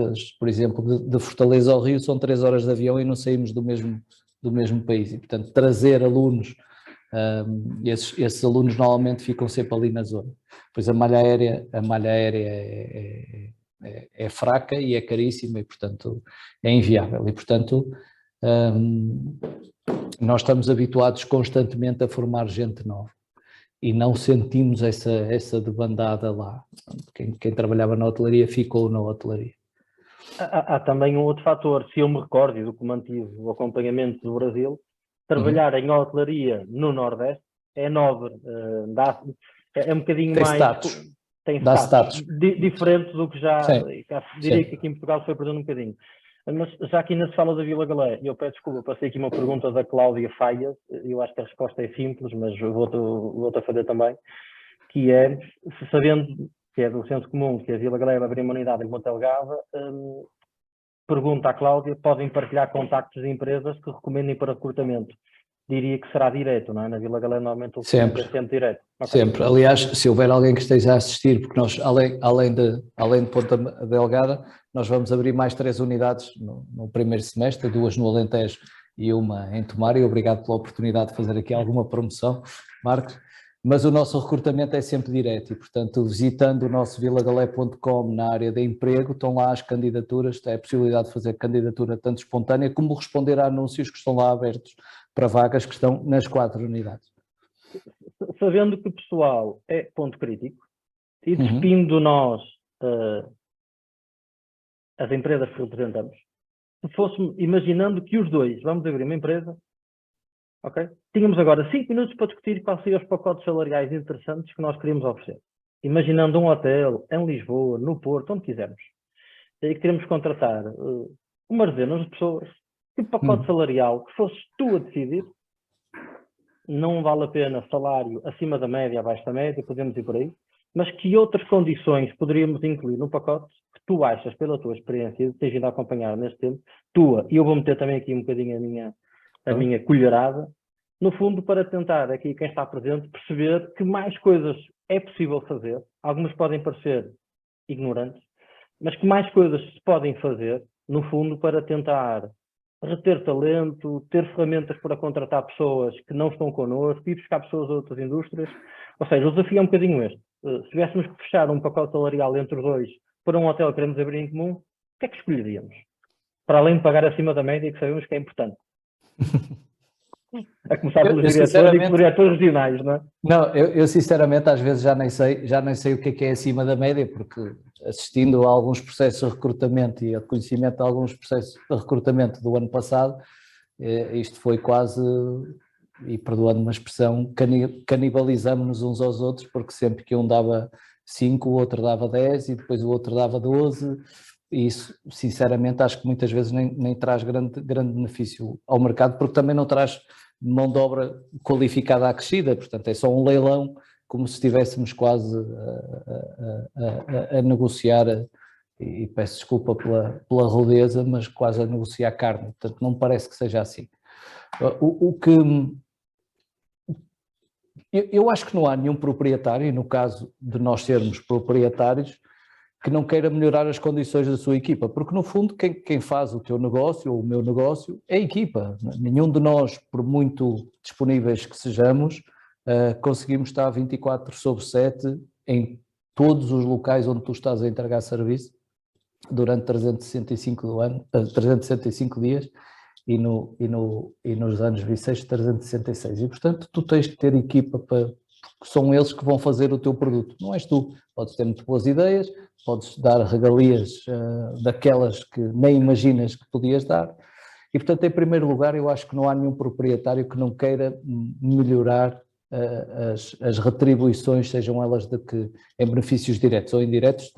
por exemplo, de Fortaleza ao Rio são 3 horas de avião e não saímos do mesmo país. E, portanto, trazer alunos, esses alunos normalmente ficam sempre ali na zona. Pois a malha aérea é fraca e é caríssima e, portanto, é inviável. E, portanto, nós estamos habituados constantemente a formar gente nova e não sentimos essa debandada lá. Quem trabalhava na hotelaria ficou na hotelaria. Há também um outro fator, se eu me recordo e do que mantive o acompanhamento do Brasil, trabalhar em hotelaria no Nordeste é nobre, é um bocadinho tem mais... Status. Tem dá status diferente do que já, diria Sim. que aqui em Portugal foi perdendo um bocadinho. Mas já aqui na sala da Vila Galé, eu peço desculpa, passei aqui uma pergunta da Cláudia Faia, eu acho que a resposta é simples, mas vou-te a fazer também, que é, sabendo que é do senso comum que a Vila Galé vai abrir uma unidade em Ponta Delgada, pergunta à Cláudia, podem partilhar contactos de empresas que recomendem para recrutamento? Diria que será direto, não é? Na Vila Galé normalmente o recrutamento é sempre direto. Okay. Sempre. Aliás, se houver alguém que esteja a assistir, porque nós, além de Ponta Delgada, nós vamos abrir mais 3 unidades no primeiro semestre, 2 no Alentejo e uma em Tomar, e obrigado pela oportunidade de fazer aqui alguma promoção, Marcos. Mas o nosso recrutamento é sempre direto e, portanto, visitando o nosso vilagalé.com na área de emprego, estão lá as candidaturas, tem a possibilidade de fazer candidatura tanto espontânea como responder a anúncios que estão lá abertos para vagas que estão nas 4 unidades. Sabendo que o pessoal é ponto crítico e despindo nós as empresas que representamos, se fôssemos, imaginando que os dois vamos abrir uma empresa, ok? Tínhamos agora 5 minutos para discutir quais seriam os pacotes salariais interessantes que nós queríamos oferecer. Imaginando um hotel em Lisboa, no Porto, onde quisermos, e que queremos contratar umas dezenas de pessoas, que pacote salarial que fosses tu a decidir, não vale a pena salário acima da média, abaixo da média, podemos ir por aí, mas que outras condições poderíamos incluir no pacote que tu achas, pela tua experiência, de teres ido a acompanhar neste tempo, tua, e eu vou meter também aqui um bocadinho a minha colherada, no fundo, para tentar aqui quem está presente perceber que mais coisas é possível fazer, algumas podem parecer ignorantes, mas que mais coisas se podem fazer, no fundo, para tentar reter talento, ter ferramentas para contratar pessoas que não estão connosco, ir buscar pessoas de outras indústrias. Ou seja, o desafio é um bocadinho este. Se tivéssemos que fechar um pacote salarial entre os dois para um hotel que queremos abrir em comum, o que é que escolheríamos? Para além de pagar acima da média, que sabemos que é importante. A começar pelos diretores e pelos diretores regionais, não é? Não, eu sinceramente às vezes já nem sei o que é acima da média, porque assistindo a alguns processos de recrutamento e a conhecimento de alguns processos de recrutamento do ano passado, isto foi quase, e perdoando uma expressão, canibalizamos-nos uns aos outros, porque sempre que um dava 5, o outro dava 10 e depois o outro dava 12, e isso sinceramente acho que muitas vezes nem traz grande benefício ao mercado, porque também não traz mão de obra qualificada acrescida, portanto é só um leilão, como se estivéssemos quase a negociar, e peço desculpa pela rudeza, mas quase a negociar carne, portanto não me parece que seja assim. Eu acho que não há nenhum proprietário, e no caso de nós sermos proprietários, que não queira melhorar as condições da sua equipa, porque no fundo quem faz o teu negócio ou o meu negócio é a equipa. Nenhum de nós, por muito disponíveis que sejamos, conseguimos estar 24/7 em todos os locais onde tu estás a entregar serviço durante 365 dias e nos anos bissextos 366. E, portanto, tu tens que ter equipa porque são eles que vão fazer o teu produto, não és tu. Podes ter muito boas ideias, podes dar regalias daquelas que nem imaginas que podias dar. E, portanto, em primeiro lugar, eu acho que não há nenhum proprietário que não queira melhorar as retribuições, sejam elas em benefícios diretos ou indiretos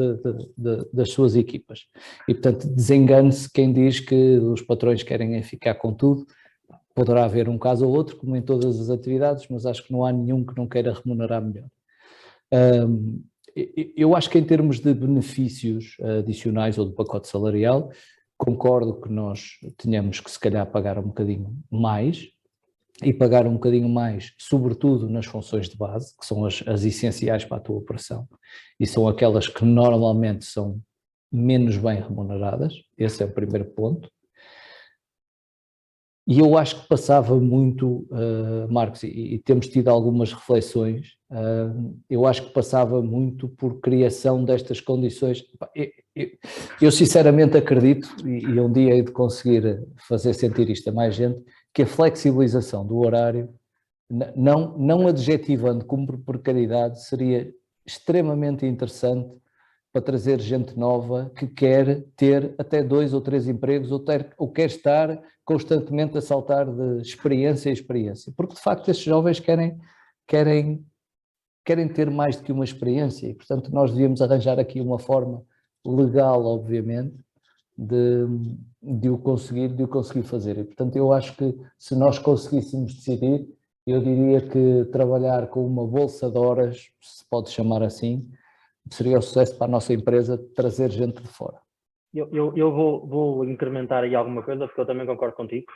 das suas equipas. E, portanto, desengane-se quem diz que os patrões querem ficar com tudo. Poderá haver um caso ou outro, como em todas as atividades, mas acho que não há nenhum que não queira remunerar melhor. Eu acho que em termos de benefícios adicionais ou do pacote salarial, concordo que nós tenhamos que se calhar pagar um bocadinho mais, e pagar um bocadinho mais, sobretudo nas funções de base, que são as essenciais para a tua operação, e são aquelas que normalmente são menos bem remuneradas. Esse é o primeiro ponto. E eu acho que passava muito, Marcos, e temos tido algumas reflexões, eu acho que passava muito por criação destas condições. Eu sinceramente acredito, e um dia hei de conseguir fazer sentir isto a mais gente, que a flexibilização do horário, não adjetivando como precariedade, seria extremamente interessante para trazer gente nova que quer ter até 2 ou 3 empregos ou quer estar constantemente a saltar de experiência em experiência. Porque, de facto, estes jovens querem ter mais do que uma experiência e, portanto, nós devíamos arranjar aqui uma forma legal, obviamente, de o conseguir fazer. E, portanto, eu acho que se nós conseguíssemos decidir, eu diria que trabalhar com uma bolsa de horas, se pode chamar assim, seria o sucesso para a nossa empresa trazer gente de fora. Eu vou incrementar aí alguma coisa, porque eu também concordo contigo.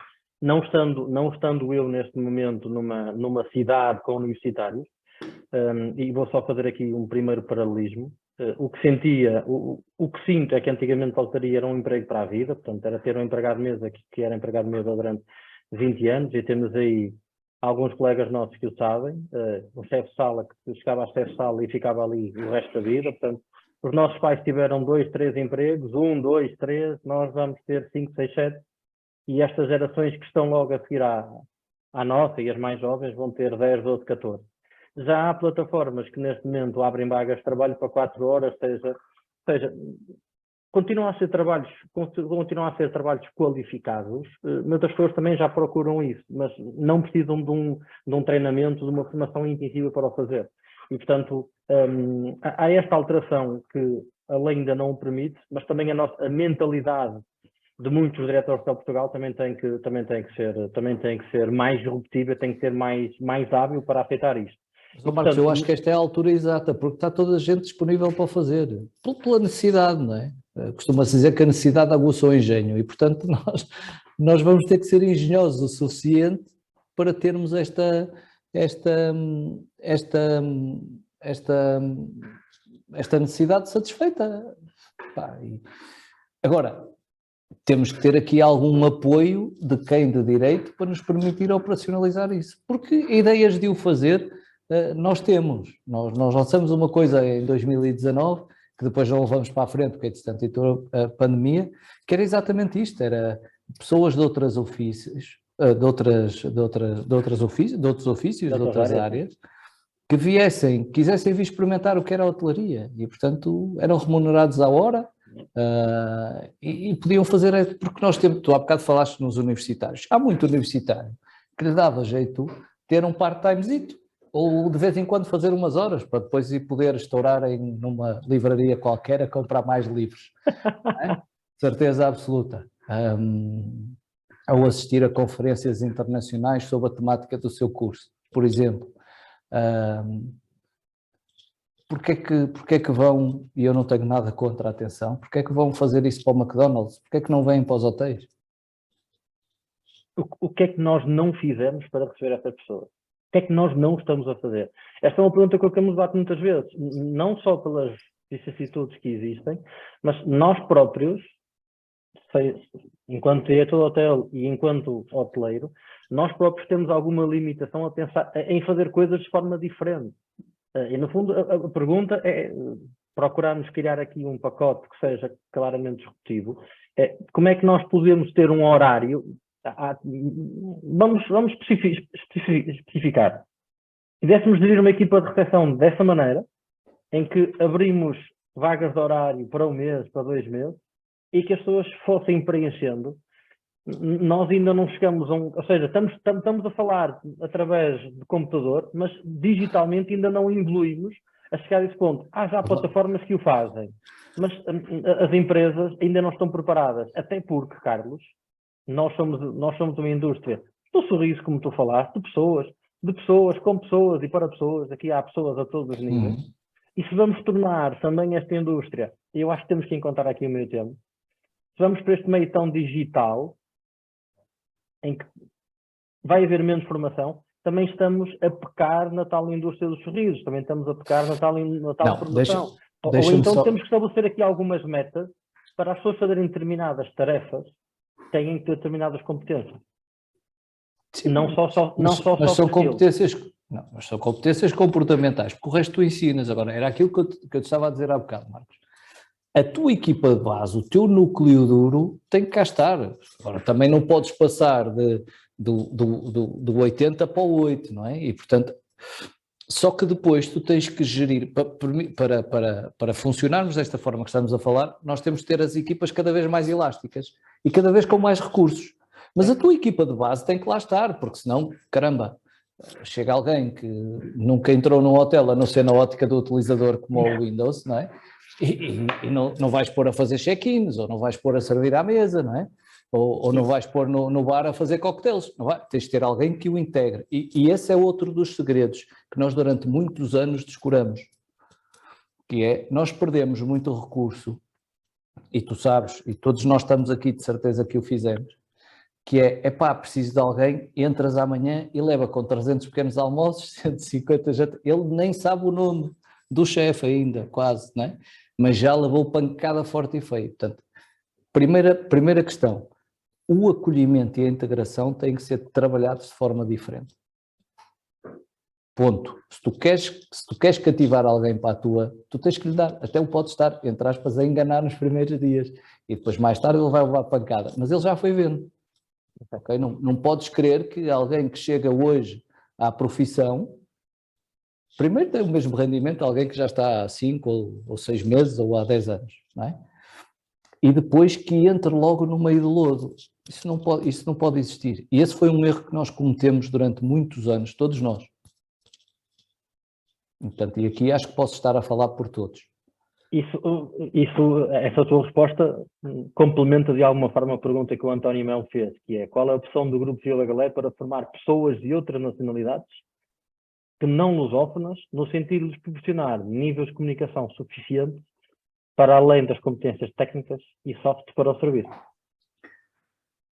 Não estando eu neste momento numa cidade com universitários, e vou só fazer aqui um primeiro paralelismo, o que sinto é que antigamente faltaria era um emprego para a vida, portanto era ter um empregado de mesa que era empregado de mesa durante 20 anos, e temos aí alguns colegas nossos que o sabem, o chefe de sala que chegava a chefe de sala e ficava ali o resto da vida. Portanto, os nossos pais tiveram 2, 3 empregos, 1, 2, 3, nós vamos ter 5, 6, 7, e estas gerações que estão logo a seguir à nossa e as mais jovens vão ter 10, 12, 14. Já há plataformas que neste momento abrem vagas de trabalho para 4 horas, seja continuam a ser trabalhos qualificados, mas as pessoas também já procuram isso, mas não precisam de um treinamento, de uma formação intensiva para o fazer. E, portanto, há esta alteração que a lei ainda não o permite, mas também a mentalidade de muitos diretores de Portugal também tem que ser mais disruptiva, tem que ser mais hábil para aceitar isto. Mas, Marcos, eu acho que esta é a altura exata, porque está toda a gente disponível para fazer, pela necessidade, não é? Costuma-se dizer que a necessidade aguça o engenho e, portanto, nós vamos ter que ser engenhosos o suficiente para termos esta necessidade satisfeita. Agora, temos que ter aqui algum apoio de quem de direito para nos permitir operacionalizar isso, porque ideias de o fazer nós temos. Nós lançamos uma coisa em 2019, que depois não levamos para a frente, porque entretanto entrou a pandemia, que era exatamente isto, era pessoas de outros ofícios, de outras áreas, que quisessem vir experimentar o que era a hotelaria, e portanto eram remunerados à hora, e podiam fazer, porque nós temos, tu há bocado falaste nos universitários, há muito universitário que lhe dava jeito ter um part-timezito, ou de vez em quando fazer umas horas, para depois ir poder estourar numa livraria qualquer a comprar mais livros. É? Certeza absoluta. Ou assistir a conferências internacionais sobre a temática do seu curso, por exemplo. Porque é que vão, e eu não tenho nada contra a atenção, porque é que vão fazer isso para o McDonald's? Porque é que não vêm para os hotéis? O que é que nós não fizemos para receber essas pessoas? O que é que nós não estamos a fazer? Esta é uma pergunta que eu me debato muitas vezes, não só pelas vicissitudes que existem, mas nós próprios, enquanto diretor de hotel e enquanto hoteleiro, nós próprios temos alguma limitação a pensar em fazer coisas de forma diferente. E, no fundo, a pergunta é procurarmos criar aqui um pacote que seja claramente disruptivo. Como é que nós podemos ter um horário? vamos especificar. Se quiséssemos gerir uma equipa de recepção dessa maneira, em que abrimos vagas de horário para 1 mês, para 2 meses, e que as pessoas fossem preenchendo, nós ainda não chegamos a ou seja, estamos a falar através de computador, mas digitalmente ainda não evoluímos a chegar a esse ponto. Já há plataformas que o fazem, mas as empresas ainda não estão preparadas, até porque, Carlos, nós somos uma indústria do sorriso, como tu falaste, de pessoas, com pessoas e para pessoas. Aqui há pessoas a todos os níveis. E se vamos tornar também esta indústria, e eu acho que temos que encontrar aqui o meio termo, se vamos para este meio tão digital, em que vai haver menos formação, também estamos a pecar na tal indústria dos sorrisos, também estamos a pecar na tal formação. Ou então temos que estabelecer aqui algumas metas para as pessoas fazerem determinadas tarefas, têm que ter determinadas competências. Sim, mas são competências, mas são competências comportamentais, porque o resto tu ensinas. Agora, era aquilo que eu te estava a dizer há bocado, Marcos. A tua equipa de base, o teu núcleo duro, tem que cá estar. Agora, também não podes passar do 80 para o 8, não é? E, portanto, só que depois tu tens que gerir, para funcionarmos desta forma que estamos a falar, nós temos que ter as equipas cada vez mais elásticas e cada vez com mais recursos. Mas a tua equipa de base tem que lá estar, porque senão, caramba, chega alguém que nunca entrou num hotel, a não ser na ótica do utilizador como o Windows, não é? E não vais pôr a fazer check-ins, ou não vais pôr a servir à mesa, não é? Ou não vais pôr no bar a fazer coquetéis. Não vai? Tens de ter alguém que o integre. E esse é outro dos segredos que nós durante muitos anos descuramos, que é, nós perdemos muito recurso, e tu sabes, e todos nós estamos aqui de certeza que o fizemos, que é, preciso de alguém, entras amanhã e leva com 300 pequenos almoços, 150 jantares, ele nem sabe o nome do chefe ainda, quase, não é? Mas já levou pancada forte e feia. Portanto, primeira questão, o acolhimento e a integração têm que ser trabalhados de forma diferente. Ponto. Se tu queres cativar alguém para a tua, tu tens que lhe dar, até o pode estar, entre aspas, a enganar nos primeiros dias, e depois mais tarde ele vai levar pancada, mas ele já foi vendo. Okay? Não podes crer que alguém que chega hoje à profissão, primeiro tem o mesmo rendimento de alguém que já está há 5 ou 6 meses ou há 10 anos, não é? E depois que entre logo no meio do lodo. Isso não pode existir. E esse foi um erro que nós cometemos durante muitos anos, todos nós. Portanto, e aqui acho que posso estar a falar por todos. Essa tua resposta complementa de alguma forma a pergunta que o António Melo fez, que é: qual é a opção do Grupo Vila Galé para formar pessoas de outras nacionalidades que não lusófonas, no sentido de lhes proporcionar níveis de comunicação suficientes para além das competências técnicas e soft para o serviço?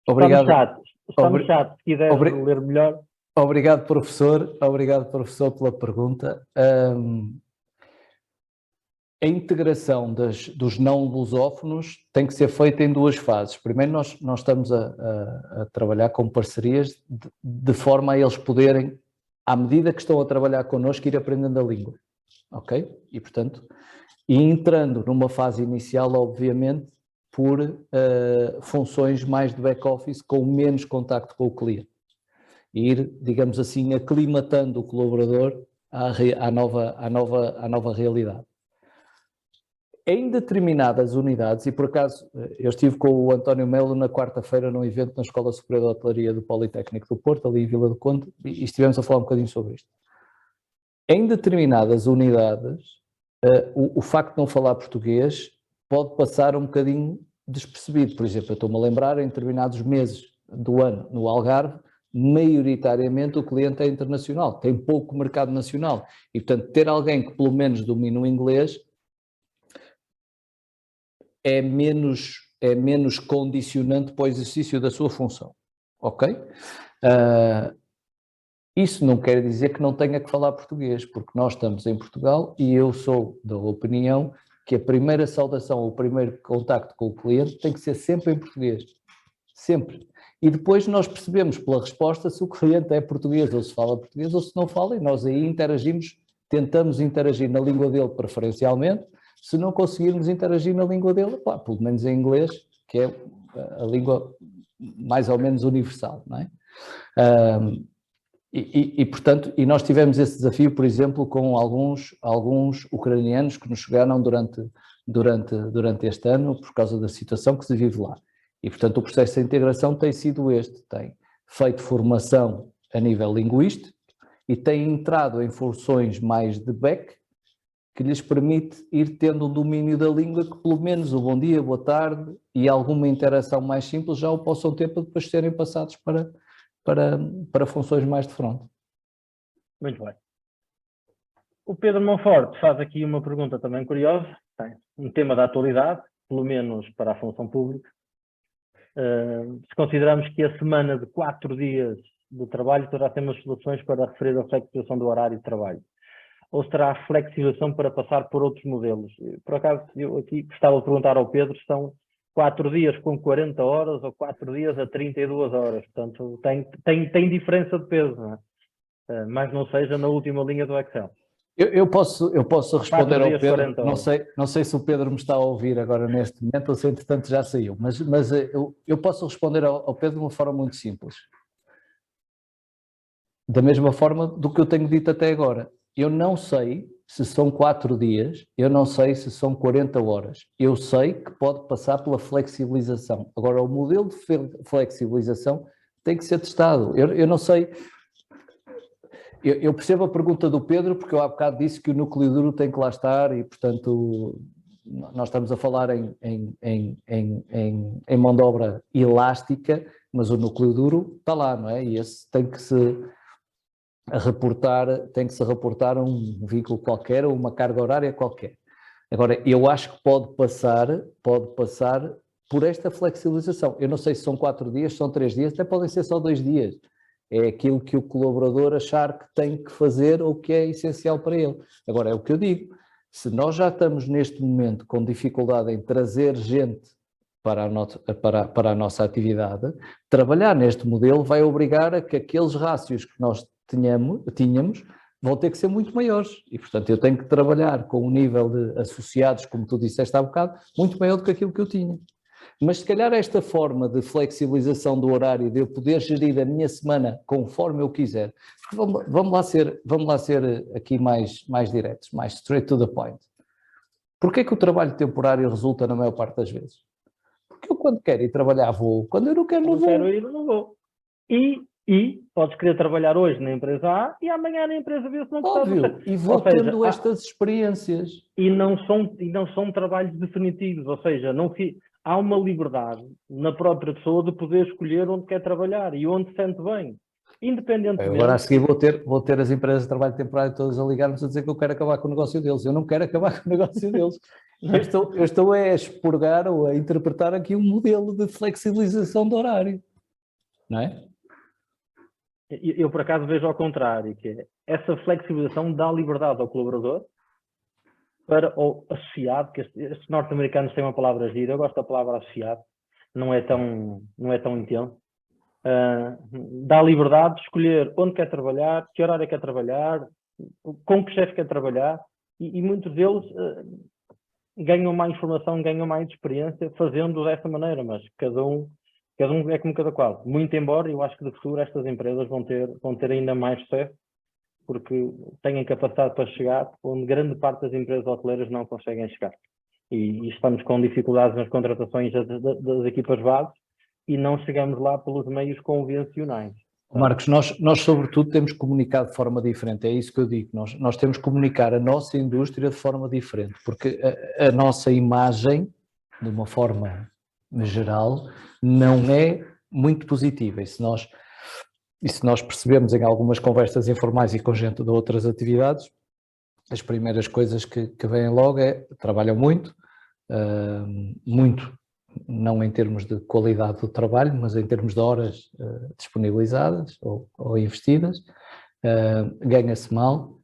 Obrigado. Está no chat, se quiseres ler melhor. Obrigado, professor, pela pergunta. A integração dos não lusófonos tem que ser feita em 2 fases. Primeiro, nós estamos a trabalhar com parcerias de forma a eles poderem, à medida que estão a trabalhar connosco, ir aprendendo a língua. Ok? E, portanto, entrando numa fase inicial, obviamente, por funções mais de back-office, com menos contacto com o cliente. E ir, digamos assim, aclimatando o colaborador à nova realidade. Em determinadas unidades, e por acaso eu estive com o António Melo na quarta-feira num evento na Escola Superior de Hotelaria do Politécnico do Porto, ali em Vila do Conde, e estivemos a falar um bocadinho sobre isto. Em determinadas unidades, o facto de não falar português pode passar um bocadinho despercebido. Por exemplo, eu estou-me a lembrar, em determinados meses do ano, no Algarve, maioritariamente o cliente é internacional, tem pouco mercado nacional, e portanto ter alguém que pelo menos domine o inglês é menos condicionante para o exercício da sua função, ok? Isso não quer dizer que não tenha que falar português, porque nós estamos em Portugal e eu sou da opinião que a primeira saudação, o primeiro contacto com o cliente tem que ser sempre em português, sempre. E depois nós percebemos pela resposta se o cliente é português ou se fala português ou se não fala, e nós aí interagimos, tentamos interagir na língua dele preferencialmente. Se não conseguirmos interagir na língua dele, pelo menos em inglês, que é a língua mais ou menos universal, não é? Portanto, nós tivemos esse desafio, por exemplo, com alguns ucranianos que nos chegaram durante este ano por causa da situação que se vive lá. E, portanto, o processo de integração tem sido este, tem feito formação a nível linguístico e tem entrado em funções mais de back, que lhes permite ir tendo um domínio da língua que pelo menos o bom dia, boa tarde e alguma interação mais simples já o possam ter para depois serem passados para funções mais de front. Muito bem. O Pedro Monforte faz aqui uma pergunta também curiosa, tem um tema da atualidade, pelo menos para a função pública. Se consideramos que a semana de 4 dias de trabalho terá temas soluções para referir a flexibilização do horário de trabalho, ou será a flexibilização para passar por outros modelos? Por acaso, eu aqui gostava de perguntar ao Pedro, são 4 dias com 40 horas ou 4 dias a 32 horas, portanto tem diferença de peso, não é? Mas não seja na última linha do Excel. Eu posso responder ao Pedro, não sei se o Pedro me está a ouvir agora neste momento ou se entretanto já saiu, mas eu posso responder ao Pedro de uma forma muito simples. Da mesma forma do que eu tenho dito até agora. Eu não sei se são 4 dias, eu não sei se são 40 horas. Eu sei que pode passar pela flexibilização. Agora, o modelo de flexibilização tem que ser testado. Eu não sei... Eu percebo a pergunta do Pedro, porque eu há bocado disse que o núcleo duro tem que lá estar e, portanto, nós estamos a falar em mão de obra elástica, mas o núcleo duro está lá, não é? E esse tem que se reportar a um vínculo qualquer ou uma carga horária qualquer. Agora, eu acho que pode passar por esta flexibilização. Eu não sei se são 4 dias, se são 3 dias, até podem ser só 2 dias. É aquilo que o colaborador achar que tem que fazer ou que é essencial para ele. Agora, é o que eu digo, se nós já estamos neste momento com dificuldade em trazer gente para a nossa atividade, trabalhar neste modelo vai obrigar a que aqueles rácios que nós tínhamos vão ter que ser muito maiores e, portanto, eu tenho que trabalhar com um nível de associados, como tu disseste há bocado, muito maior do que aquilo que eu tinha. Mas se calhar esta forma de flexibilização do horário, de eu poder gerir a minha semana conforme eu quiser, vamos lá ser aqui mais diretos, mais straight to the point. Porquê que o trabalho temporário resulta na maior parte das vezes? Porque eu quando quero ir trabalhar vou, quando eu não quero não vou. Quando quero ir não vou. E podes querer trabalhar hoje na empresa A e amanhã na empresa B se não gostar. Óbvio, e vou tendo estas experiências. E não são trabalhos definitivos, ou seja, há uma liberdade na própria pessoa de poder escolher onde quer trabalhar e onde se sente bem, independentemente... Agora a seguir vou ter as empresas de trabalho temporário todas a ligar-nos a dizer que eu quero acabar com o negócio deles. Eu não quero acabar com o negócio deles. Eu estou a expurgar ou a interpretar aqui um modelo de flexibilização do horário, não é? Eu por acaso vejo ao contrário, que é essa flexibilização dá liberdade ao colaborador para o associado, que estes norte-americanos têm uma palavra gira, eu gosto da palavra associado, não é tão intenso, dá liberdade de escolher onde quer trabalhar, que horário quer trabalhar, com que chefe quer trabalhar, e muitos deles ganham mais informação, ganham mais experiência fazendo dessa maneira, mas cada um é como cada qual. Muito embora, eu acho que de futuro estas empresas vão ter ainda mais sucesso, porque têm capacidade para chegar onde grande parte das empresas hoteleiras não conseguem chegar. E estamos com dificuldades nas contratações das equipas base e não chegamos lá pelos meios convencionais. Marcos, nós sobretudo temos que comunicar de forma diferente, é isso que eu digo, nós temos que comunicar a nossa indústria de forma diferente, porque a nossa imagem, de uma forma geral, não é muito positiva, e se nós percebemos em algumas conversas informais e com gente de outras atividades, as primeiras coisas que vêm logo trabalham muito, não em termos de qualidade do trabalho, mas em termos de horas disponibilizadas ou investidas, ganha-se mal,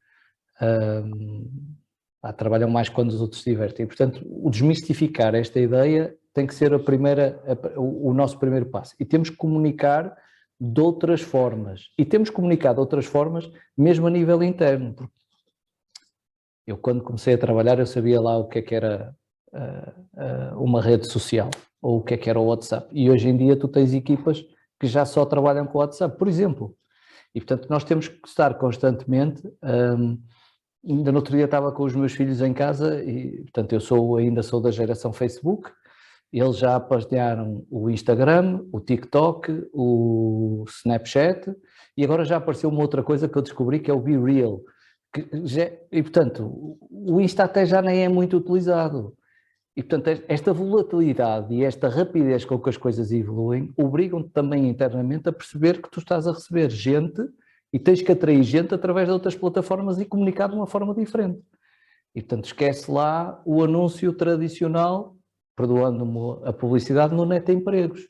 trabalham mais quando os outros se divertem. E, portanto, o desmistificar esta ideia tem que ser o nosso primeiro passo. E temos que comunicar de outras formas. E temos comunicado de outras formas, mesmo a nível interno. Porque eu, quando comecei a trabalhar, eu sabia lá o que era uma rede social, ou o que é que era o WhatsApp. E hoje em dia tu tens equipas que já só trabalham com o WhatsApp, por exemplo. E portanto nós temos que estar constantemente, ainda no outro dia estava com os meus filhos em casa e portanto ainda sou da geração Facebook, eles já partilharam o Instagram, o TikTok, o Snapchat e agora já apareceu uma outra coisa que eu descobri que é o Be Real. E portanto o Insta até já nem é muito utilizado. E, portanto, esta volatilidade e esta rapidez com que as coisas evoluem obrigam-te também internamente a perceber que tu estás a receber gente e tens que atrair gente através de outras plataformas e comunicar de uma forma diferente. E, portanto, esquece lá o anúncio tradicional, perdoando-me a publicidade, no Net Empregos.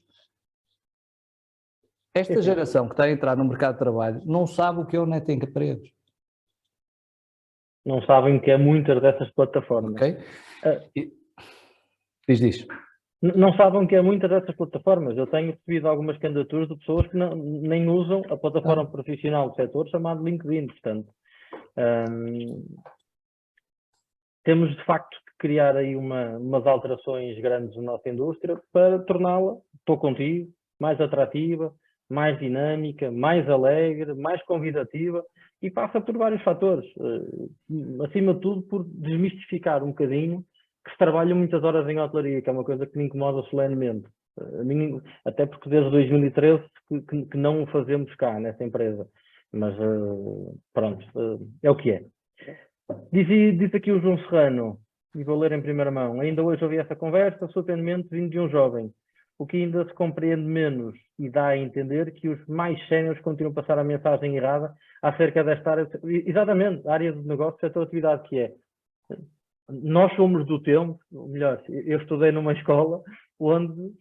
Esta geração que está a entrar no mercado de trabalho não sabe o que é o Net Empregos. Não sabem que é muitas dessas plataformas. Ok? Diz. Não sabem que é muitas dessas plataformas. Eu tenho recebido algumas candidaturas de pessoas que nem usam a plataforma profissional do setor chamada LinkedIn. Portanto, temos de facto que criar aí umas alterações grandes na nossa indústria para torná-la, estou contigo, mais atrativa, mais dinâmica, mais alegre, mais convidativa e passa por vários fatores. Acima de tudo por desmistificar um bocadinho que se trabalha muitas horas em hotelaria, que é uma coisa que me incomoda solenemente. Até porque desde 2013 que não o fazemos cá, nessa empresa. Mas pronto, é o que é. Diz aqui o João Serrano, e vou ler em primeira mão. Ainda hoje ouvi essa conversa, surpreendentemente vindo de um jovem. O que ainda se compreende menos e dá a entender que os mais séniores continuam a passar a mensagem errada acerca desta área. Exatamente, a área de negócio, setor de atividade que é. Nós somos do tempo, ou melhor, eu estudei numa escola onde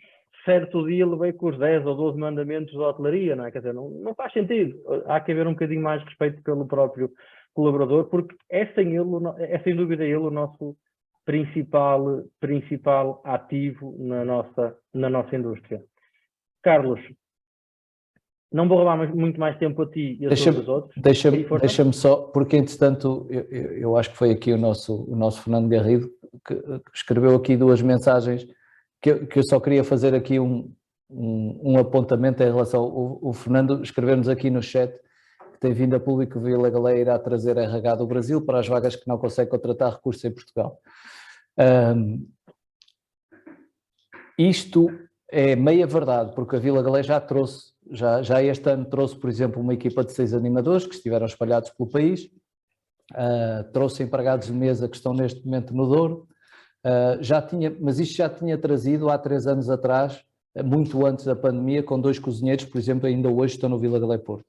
certo dia levei com os 10 ou 12 mandamentos da hotelaria, não é? Quer dizer, não faz sentido. Há que haver um bocadinho mais respeito pelo próprio colaborador, porque é sem dúvida ele o nosso principal ativo na nossa indústria. Carlos, não vou roubar muito mais tempo a ti e a todos os outros. Deixa-me só, porque entretanto eu acho que foi aqui o nosso Fernando Garrido que escreveu aqui duas mensagens que eu só queria fazer aqui um apontamento em relação. O Fernando escreveu-nos aqui no chat que tem vindo a público que Vila Galé irá trazer RH do Brasil para as vagas que não consegue contratar recursos em Portugal. Isto é meia verdade, porque a Vila Galé já trouxe, já este ano trouxe, por exemplo, uma equipa de 6 animadores que estiveram espalhados pelo país, trouxe empregados de mesa que estão neste momento no Douro, mas isto já tinha trazido há 3 anos atrás, muito antes da pandemia, com 2 cozinheiros, por exemplo, ainda hoje estão no Vila Galé Porto.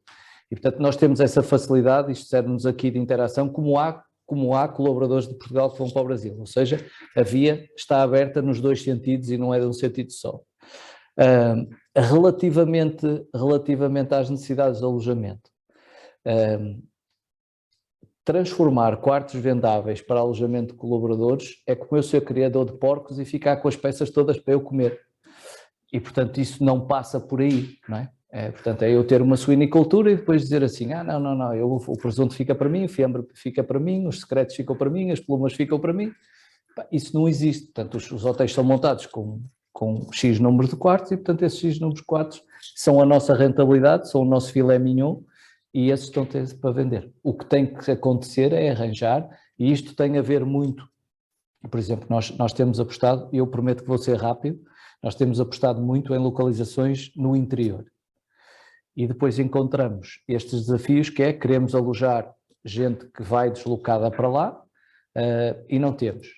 E portanto nós temos essa facilidade, isto serve-nos aqui de interação, como há colaboradores de Portugal que vão para o Brasil, ou seja, a via está aberta nos 2 sentidos e não é de um sentido só. Relativamente às necessidades de alojamento, transformar quartos vendáveis para alojamento de colaboradores é como eu ser criador de porcos e ficar com as peças todas para eu comer. E, portanto, isso não passa por aí, não é? Portanto, é eu ter uma suinicultura e depois dizer assim, não, o presunto fica para mim, o fiambre fica para mim, os secretos ficam para mim, as plumas ficam para mim. Isso não existe. Portanto, os hotéis são montados com X número de quartos e, portanto, esses X números de quartos são a nossa rentabilidade, são o nosso filé mignon e esses estão para vender. O que tem que acontecer é arranjar, e isto tem a ver muito, por exemplo, nós temos apostado, e eu prometo que vou ser rápido, nós temos apostado muito em localizações no interior. E depois encontramos estes desafios que é, queremos alojar gente que vai deslocada para lá e não temos.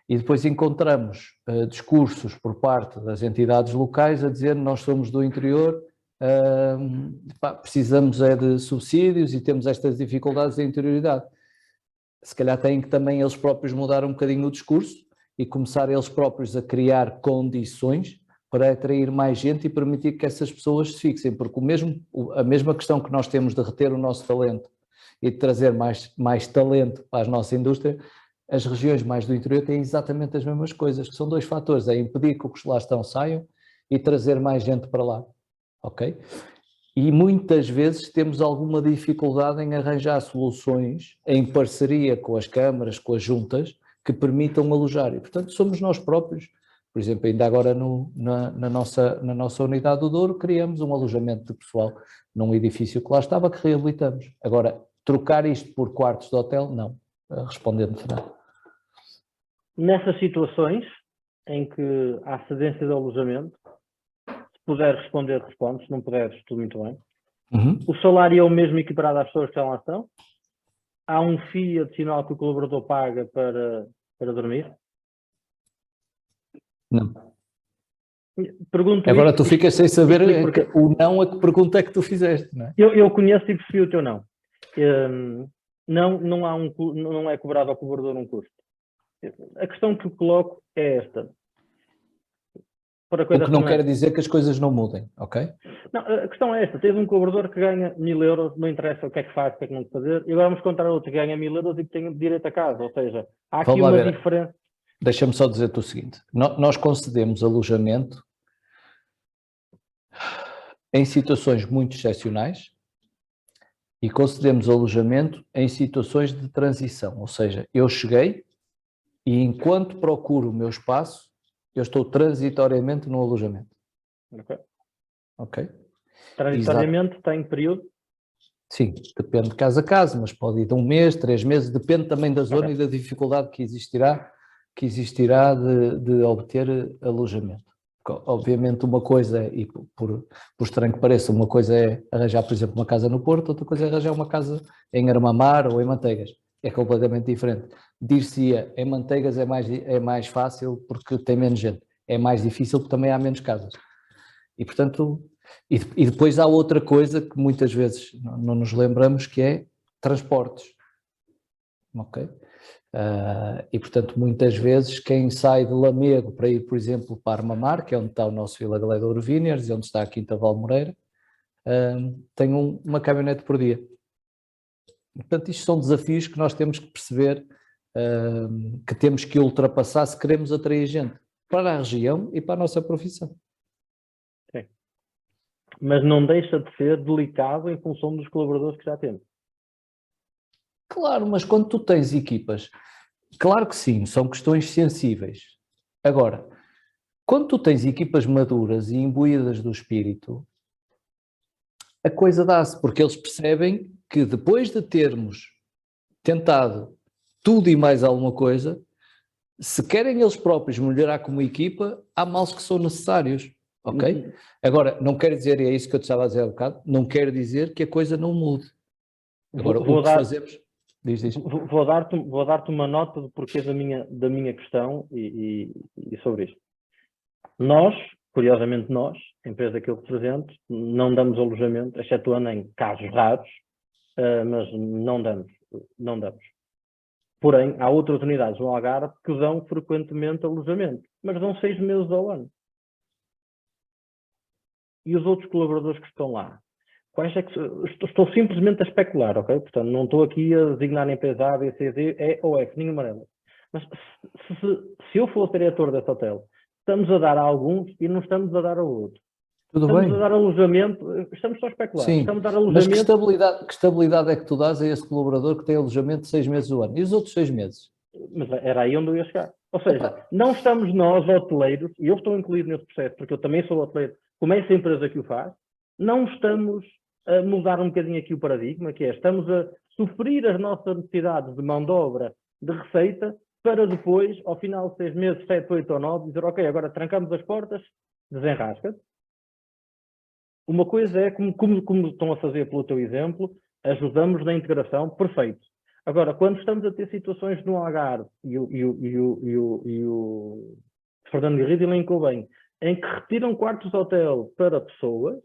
E depois encontramos discursos por parte das entidades locais a dizer nós somos do interior, precisamos de subsídios e temos estas dificuldades de interioridade. Se calhar têm que também eles próprios mudar um bocadinho o discurso e começar eles próprios a criar condições para atrair mais gente e permitir que essas pessoas se fixem, porque a mesma questão que nós temos de reter o nosso talento e de trazer mais talento para a nossa indústria, as regiões mais do interior têm exatamente as mesmas coisas, que são 2 fatores, é impedir que os que lá estão saiam e trazer mais gente para lá, ok? E muitas vezes temos alguma dificuldade em arranjar soluções em parceria com as câmaras, com as juntas, que permitam alojar. E, portanto, somos nós próprios. Por exemplo, ainda agora na nossa unidade do Douro, criamos um alojamento de pessoal num edifício que lá estava, que reabilitamos. Agora, trocar isto por quartos de hotel, não. Respondendo, Fernando. Nessas situações em que há cedência de alojamento, se puder responder, responde, se não puderes, tudo muito bem. O salário é o mesmo equiparado às pessoas que lá estão? Há um FII adicional que o colaborador paga para dormir? Não. Pergunto agora isto, tu ficas sem saber o não a que pergunta é que tu fizeste, não é? Eu conheço e percebi o teu não. Não é cobrado ao colaborador um custo. A questão que eu coloco é esta. O que não quer dizer que as coisas não mudem, ok? Não, a questão é esta. Tens um colaborador que ganha 1000 euros, não interessa o que é que faz, o que é que não fazer, e agora vamos contar outro que ganha 1000 euros e que tem direito a casa. Ou seja, há aqui uma diferença. Deixa-me só dizer-te o seguinte. Nós concedemos alojamento em situações muito excepcionais e concedemos alojamento em situações de transição. Ou seja, eu cheguei e enquanto procuro o meu espaço, eu estou transitoriamente no alojamento. Ok? Transitoriamente tem período? Sim, depende de casa a casa, mas pode ir de 1 mês, 3 meses, depende também da zona e da dificuldade que existirá de obter alojamento. Obviamente uma coisa é, e por estranho que pareça, uma coisa é arranjar, por exemplo, uma casa no Porto, outra coisa é arranjar uma casa em Armamar ou em Manteigas. É completamente diferente. Dir-se-ia em Manteigas é mais fácil porque tem menos gente. É mais difícil porque também há menos casas. E, portanto, e depois há outra coisa que muitas vezes não nos lembramos, que é transportes. Ok? E, portanto, muitas vezes quem sai de Lamego para ir, por exemplo, para Armamar, que é onde está o nosso Vila Galé de Ouro Vineyards e onde está a Quinta Valmoreira, tem uma caminhonete por dia. Portanto, isto são desafios que nós temos que perceber, que temos que ultrapassar se queremos atrair gente para a região e para a nossa profissão. Sim. Mas não deixa de ser delicado em função dos colaboradores que já temos. Claro, mas quando tu tens equipas, claro que sim, são questões sensíveis. Agora, quando tu tens equipas maduras e imbuídas do espírito, a coisa dá-se, porque eles percebem que depois de termos tentado tudo e mais alguma coisa, se querem eles próprios melhorar como equipa, há males que são necessários, ok? Agora, não quer dizer, e é isso que eu te estava a dizer há bocado, não quer dizer que a coisa não mude. Agora, o que fazemos... Diz. Vou dar-te uma nota do porquê da minha questão e sobre isto. Nós, curiosamente nós, a empresa que eu represento, não damos alojamento, excetuando em casos raros, mas não damos. Porém, há outras unidades no Algarve que dão frequentemente alojamento, mas dão 6 meses ao ano. E os outros colaboradores que estão lá? Quais é que... Estou simplesmente a especular, ok? Portanto, não estou aqui a designar a empresa A, B, C, D, E ou F, nenhuma delas. Mas se eu for o diretor desse hotel, estamos a dar a alguns e não estamos a dar a outros. Estamos a dar alojamento, estamos só a especular. Sim, estamos a dar alojamento... mas que estabilidade é que tu dás a esse colaborador que tem alojamento 6 meses do ano? E os outros 6 meses? Mas era aí onde eu ia chegar. Ou seja, não estamos nós, hoteleiros, e eu estou incluído nesse processo, porque eu também sou hoteleiro, como é essa empresa que o faz, não estamos a mudar um bocadinho aqui o paradigma, que é, estamos a suprir as nossas necessidades de mão de obra, de receita, para depois, ao final de 6 meses, 7, 8 ou 9, dizer, ok, agora trancamos as portas, desenrasca. Uma coisa é, como estão a fazer pelo teu exemplo, ajudamos na integração, perfeito. Agora, quando estamos a ter situações no Algarve, e o Fernando Garrido elencou bem, em que retiram quartos de hotel para pessoas,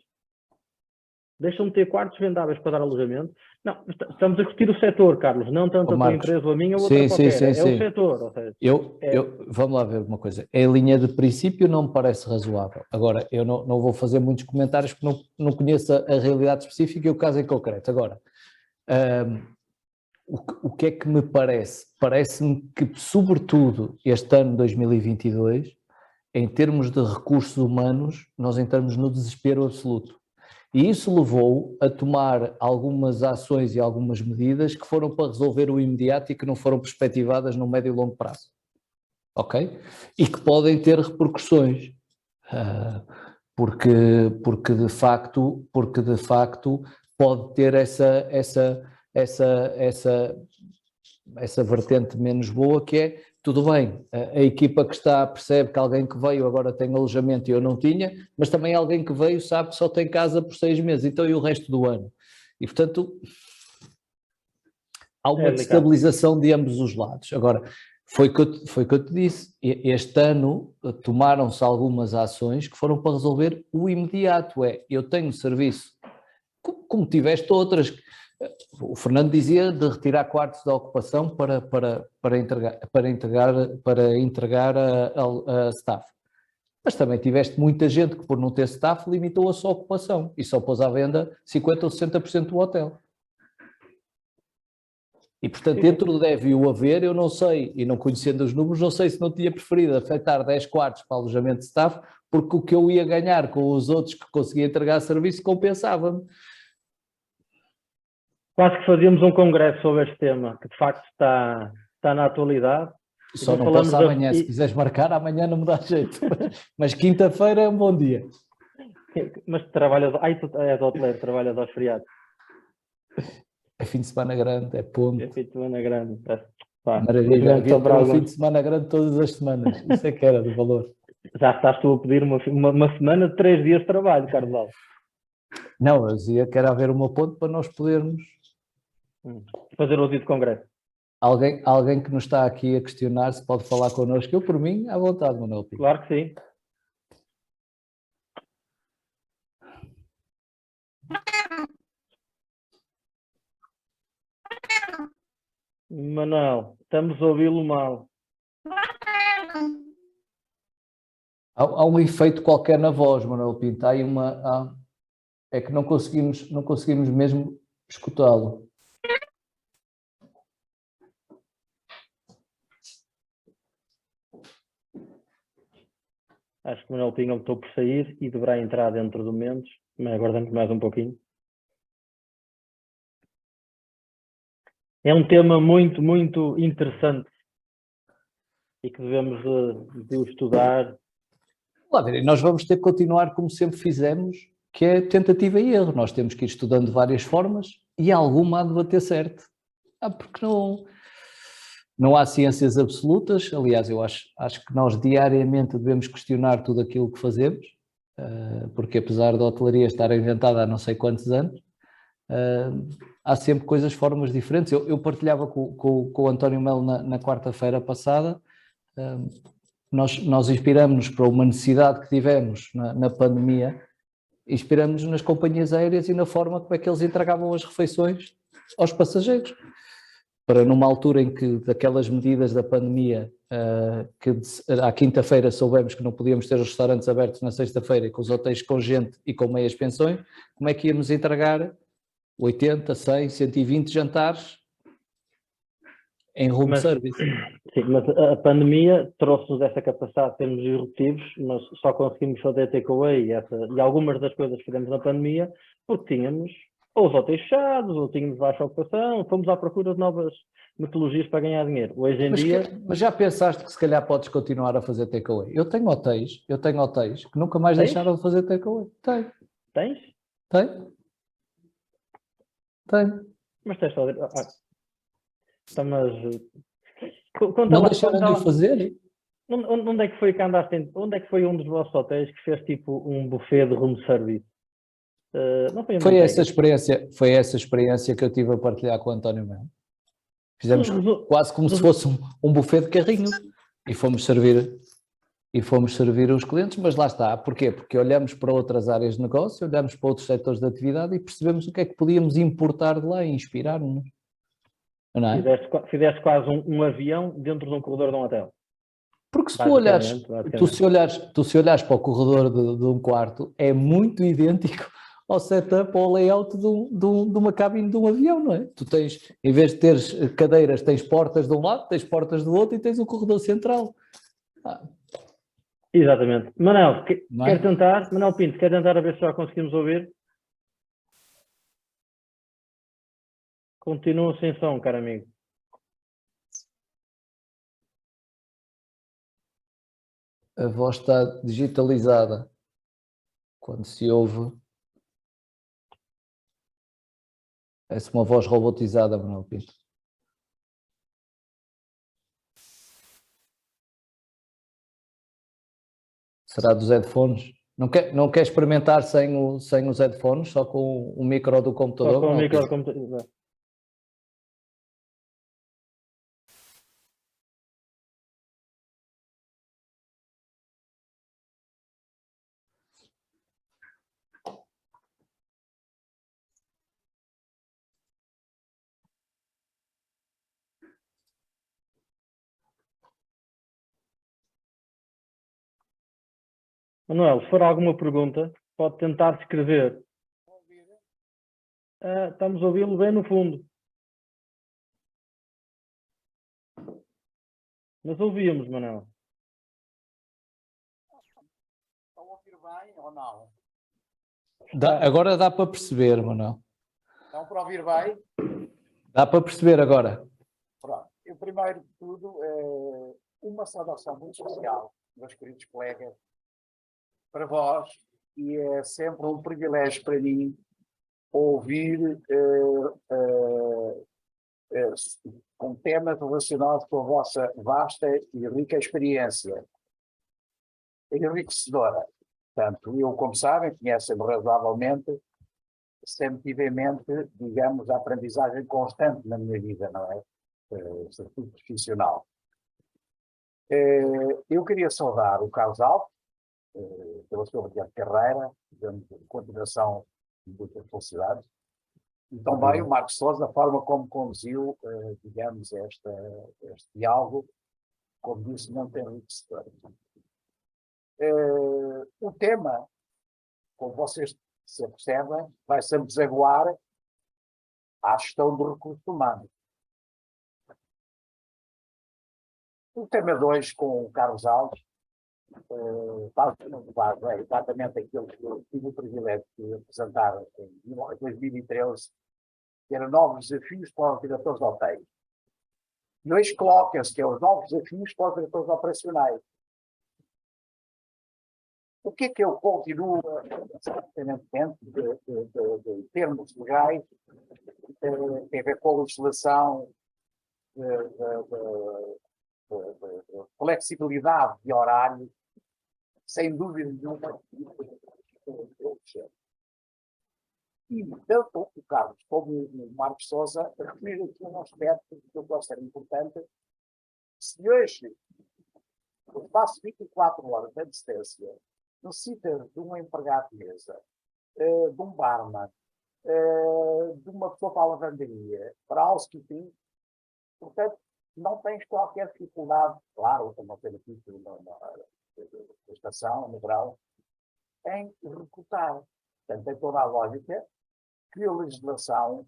deixam de ter quartos vendáveis para dar alojamento. Não, estamos a discutir o setor, Carlos, não tanto a tua empresa ou a minha ou outra qualquer. Sim. É o setor. Ou seja, vamos lá ver uma coisa. A linha de princípio não me parece razoável. Agora, eu não vou fazer muitos comentários porque não conheço a realidade específica e o caso em concreto. Agora, o que é que me parece? Parece-me que, sobretudo, este ano 2022, em termos de recursos humanos, nós entramos no desespero absoluto. E isso levou a tomar algumas ações e algumas medidas que foram para resolver o imediato e que não foram perspectivadas no médio e longo prazo. Ok? E que podem ter repercussões. Porque de facto pode ter essa vertente menos boa, que é, tudo bem, a equipa que está percebe que alguém que veio agora tem alojamento e eu não tinha, mas também alguém que veio sabe que só tem casa por 6 meses, então e o resto do ano? E portanto há uma destabilização de ambos os lados. Agora, foi o que eu te disse, este ano tomaram-se algumas ações que foram para resolver o imediato, eu tenho serviço, como tiveste outras. O Fernando dizia de retirar quartos da ocupação para entregar a staff. Mas também tiveste muita gente que, por não ter staff, limitou a sua ocupação e só pôs à venda 50% ou 60% do hotel. E, portanto, dentro do deve o haver, eu não sei, e não conhecendo os números, não sei se não tinha preferido afetar 10 quartos para alojamento de staff, porque o que eu ia ganhar com os outros que conseguia entregar serviço compensava-me. Quase que fazíamos um congresso sobre este tema, que de facto está na atualidade. Só não posso amanhã, se quiseres marcar, amanhã não me dá jeito. Mas quinta-feira é um bom dia. Mas trabalhas... tu és hoteleiro, trabalhas aos feriados. É fim de semana grande, é ponto. É fim de semana grande. Maravilha, havia ter um fim de semana grande todas as semanas. Isso é que era do valor. Já estás tu a pedir uma semana de 3 dias de trabalho, Carlos. Não, eu dizia que era haver uma ponte para nós podermos... fazer o dito congresso. Alguém que nos está aqui a questionar se pode falar connosco. Eu, por mim, à vontade, Manuel Pinto. Claro que sim. Manuel, estamos a ouvi-lo mal. Há um efeito qualquer na voz, Manuel Pinto. É que não conseguimos mesmo escutá-lo. Acho que o Manuel Pinho optou por sair e deverá entrar dentro de momentos, mas aguardamos mais um pouquinho. É um tema muito, muito interessante e que devemos de o estudar. Nós vamos ter que continuar como sempre fizemos, que é tentativa e erro. Nós temos que ir estudando várias formas e alguma há de bater certo. Porque não há ciências absolutas. Aliás, eu acho que nós diariamente devemos questionar tudo aquilo que fazemos, porque apesar da hotelaria estar inventada há não sei quantos anos, há sempre formas diferentes. Eu partilhava com o António Melo na quarta-feira passada. Nós inspiramos-nos para uma necessidade que tivemos na pandemia, inspiramos-nos nas companhias aéreas e na forma como é que eles entregavam as refeições aos passageiros. Para numa altura em que daquelas medidas da pandemia, que à quinta-feira soubemos que não podíamos ter os restaurantes abertos na sexta-feira e com os hotéis com gente e com meias pensões, como é que íamos entregar 80, 100, 120 jantares em room service? Sim, mas a pandemia trouxe-nos essa capacidade de termos disruptivos, mas só conseguimos fazer takeaway e algumas das coisas que fizemos na pandemia porque tínhamos ou os hotéis fechados, ou tínhamos baixa ocupação, fomos à procura de novas metodologias para ganhar dinheiro. Hoje em dia... Mas já pensaste que se calhar podes continuar a fazer takeaway? Eu tenho hotéis que nunca mais deixaram de fazer takeaway. Tenho. Tens? Tenho. Mas tens só... não deixaram de o fazer? Onde é que foi que andaste? Onde é que foi um dos vossos hotéis que fez tipo um buffet de room service? Não foi essa experiência que eu tive a partilhar com o António Melo. Fizemos quase como se fosse um buffet de carrinho e fomos servir os clientes, mas lá está. Porquê? Porque olhamos para outras áreas de negócio, olhamos para outros setores de atividade e percebemos o que é que podíamos importar de lá e inspirar-nos. Não é? Fizeste quase um avião dentro de um corredor de um hotel. Porque se tu olhares para o corredor de um quarto, é muito idêntico ao setup, ao layout de uma cabine de um avião, não é? Tu tens, em vez de teres cadeiras, tens portas de um lado, tens portas do outro e tens um corredor central. Exatamente. Manel, Manel Pinto, quer tentar a ver se já conseguimos ouvir? Continuo sem som, caro amigo. A voz está digitalizada. Quando se ouve, parece uma voz robotizada, Manuel Pinto. Será dos headphones? Não quer experimentar sem os headphones, só com o micro do computador? Só com o Manuel micro do Pinto? computador. Manuel, se for alguma pergunta, pode tentar escrever. Estamos a ouvi-lo bem no fundo. Mas ouvíamos, Manuel. Estão a ouvir bem ou não? Agora dá para perceber, Manuel. Estão para ouvir bem? Dá para perceber agora. Pronto. Eu, primeiro de tudo, uma saudação muito especial, meus queridos colegas, para vós, e é sempre um privilégio para mim ouvir com temas relacionados com a vossa vasta e rica experiência. Enriquecedora. Portanto, eu, como sabem, conhecem-me razoavelmente, sempre tive em mente, digamos, a aprendizagem constante na minha vida, não é? Sobretudo profissional. Eu queria saudar o Carlos Alves, pela sua brilhante carreira, de continuação de muitas felicidades, e também o Marcos Sousa, a forma como conduziu, digamos, este diálogo, como disse, não tem enriquecedor. O tema, como vocês se percebem, vai sempre desaguar à gestão do recurso humano. O tema 2, com o Carlos Alves, é exatamente aquilo que eu tive o privilégio de apresentar em 2013, que era novos desafios para os diretores de hotéis. E hoje coloca-se que é os novos desafios para os diretores operacionais. O que é que eu continuo, independentemente de termos legais, tem a ver com a legislação de flexibilidade de horário, sem dúvida nenhuma. E tanto o Carlos como o Marcos Sousa referiram aqui um aspecto que eu considero importante. Se hoje, no espaço de 24 horas de antecedência, necessita de um empregado de mesa, de um barman, de uma pessoa para a lavanderia, para housekeeping, portanto, não tens qualquer dificuldade, claro, como ter aqui na estação, no grau, em recrutar. Portanto, tem toda a lógica que a legislação,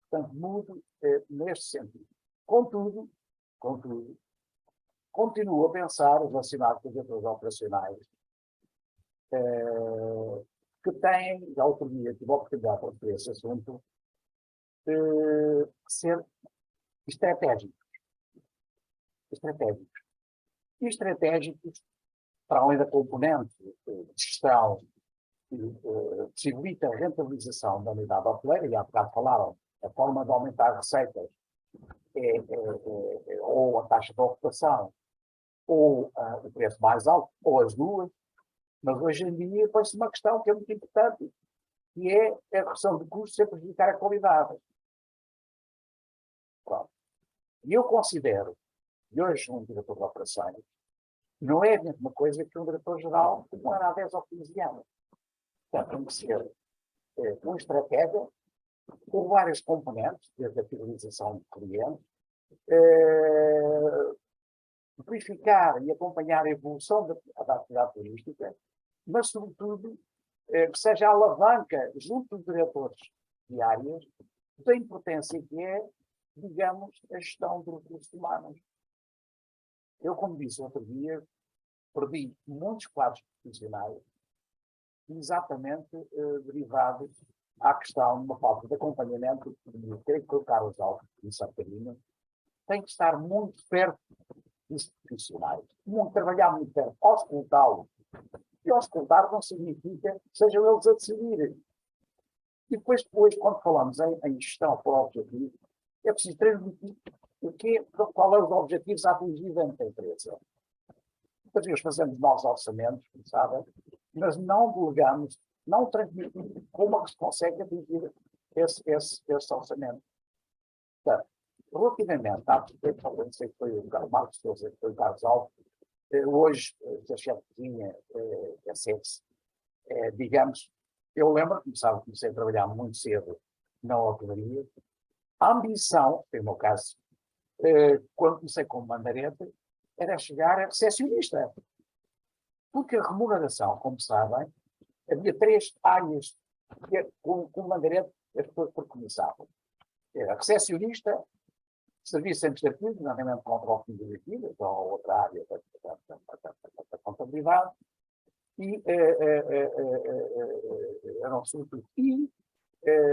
portanto, mude neste sentido. Contudo, continuo a pensar, relacionado com os atores operacionais, que têm, já outro dia tive a oportunidade de referir esse assunto, ser estratégicos. E estratégicos, para além da componente de gestão que possibilita a rentabilização da unidade hoteleira, e há bocado falaram, a forma de aumentar receitas ou a taxa de ocupação, ou o preço mais alto, ou as duas, mas hoje em dia põe-se uma questão que é muito importante, que é a redução de custos sem prejudicar a qualidade. Pronto. E eu considero que hoje um diretor de operações não é a mesma coisa que um diretor-geral que não era há 10 ou 15 anos. Portanto, tem que ser uma estratégia com várias componentes, desde a fidelização de clientes, verificar e acompanhar a evolução da atividade turística, mas, sobretudo, que seja a alavanca junto dos diretores de áreas da importância que é, digamos, a gestão dos recursos humanos. Eu, como disse outro dia, perdi muitos quadros profissionais exatamente derivados à questão de uma falta de acompanhamento, creio que o Carlos Alves disse há bocadinho, tem que estar muito perto dos profissionais, trabalhar muito perto, auscultá-los. E auscultar não significa que sejam eles a decidir. E depois quando falamos em gestão por objetivo, é preciso transmitir qual é os objetivos a atingir dentro da empresa. Muitas vezes fazemos novos orçamentos, sabe? Mas não delegamos, não transmitimos como é que se consegue atingir esse orçamento. Portanto, relativamente à não sei se foi o Marcos Sousa, que foi o Carlos Alves, hoje, a chefe de cozinha, a SEX, digamos, eu lembro que comecei a trabalhar muito cedo na hotelaria. A ambição, no meu caso, quando comecei como mandarete, era chegar a recepcionista. Porque a remuneração, como sabem, havia 3 áreas com mandarete as pessoas preconizava. Era recepcionista, serviço administrativo, normalmente contra o fim de vida, ou outra área da contabilidade, e era um sobretudo. E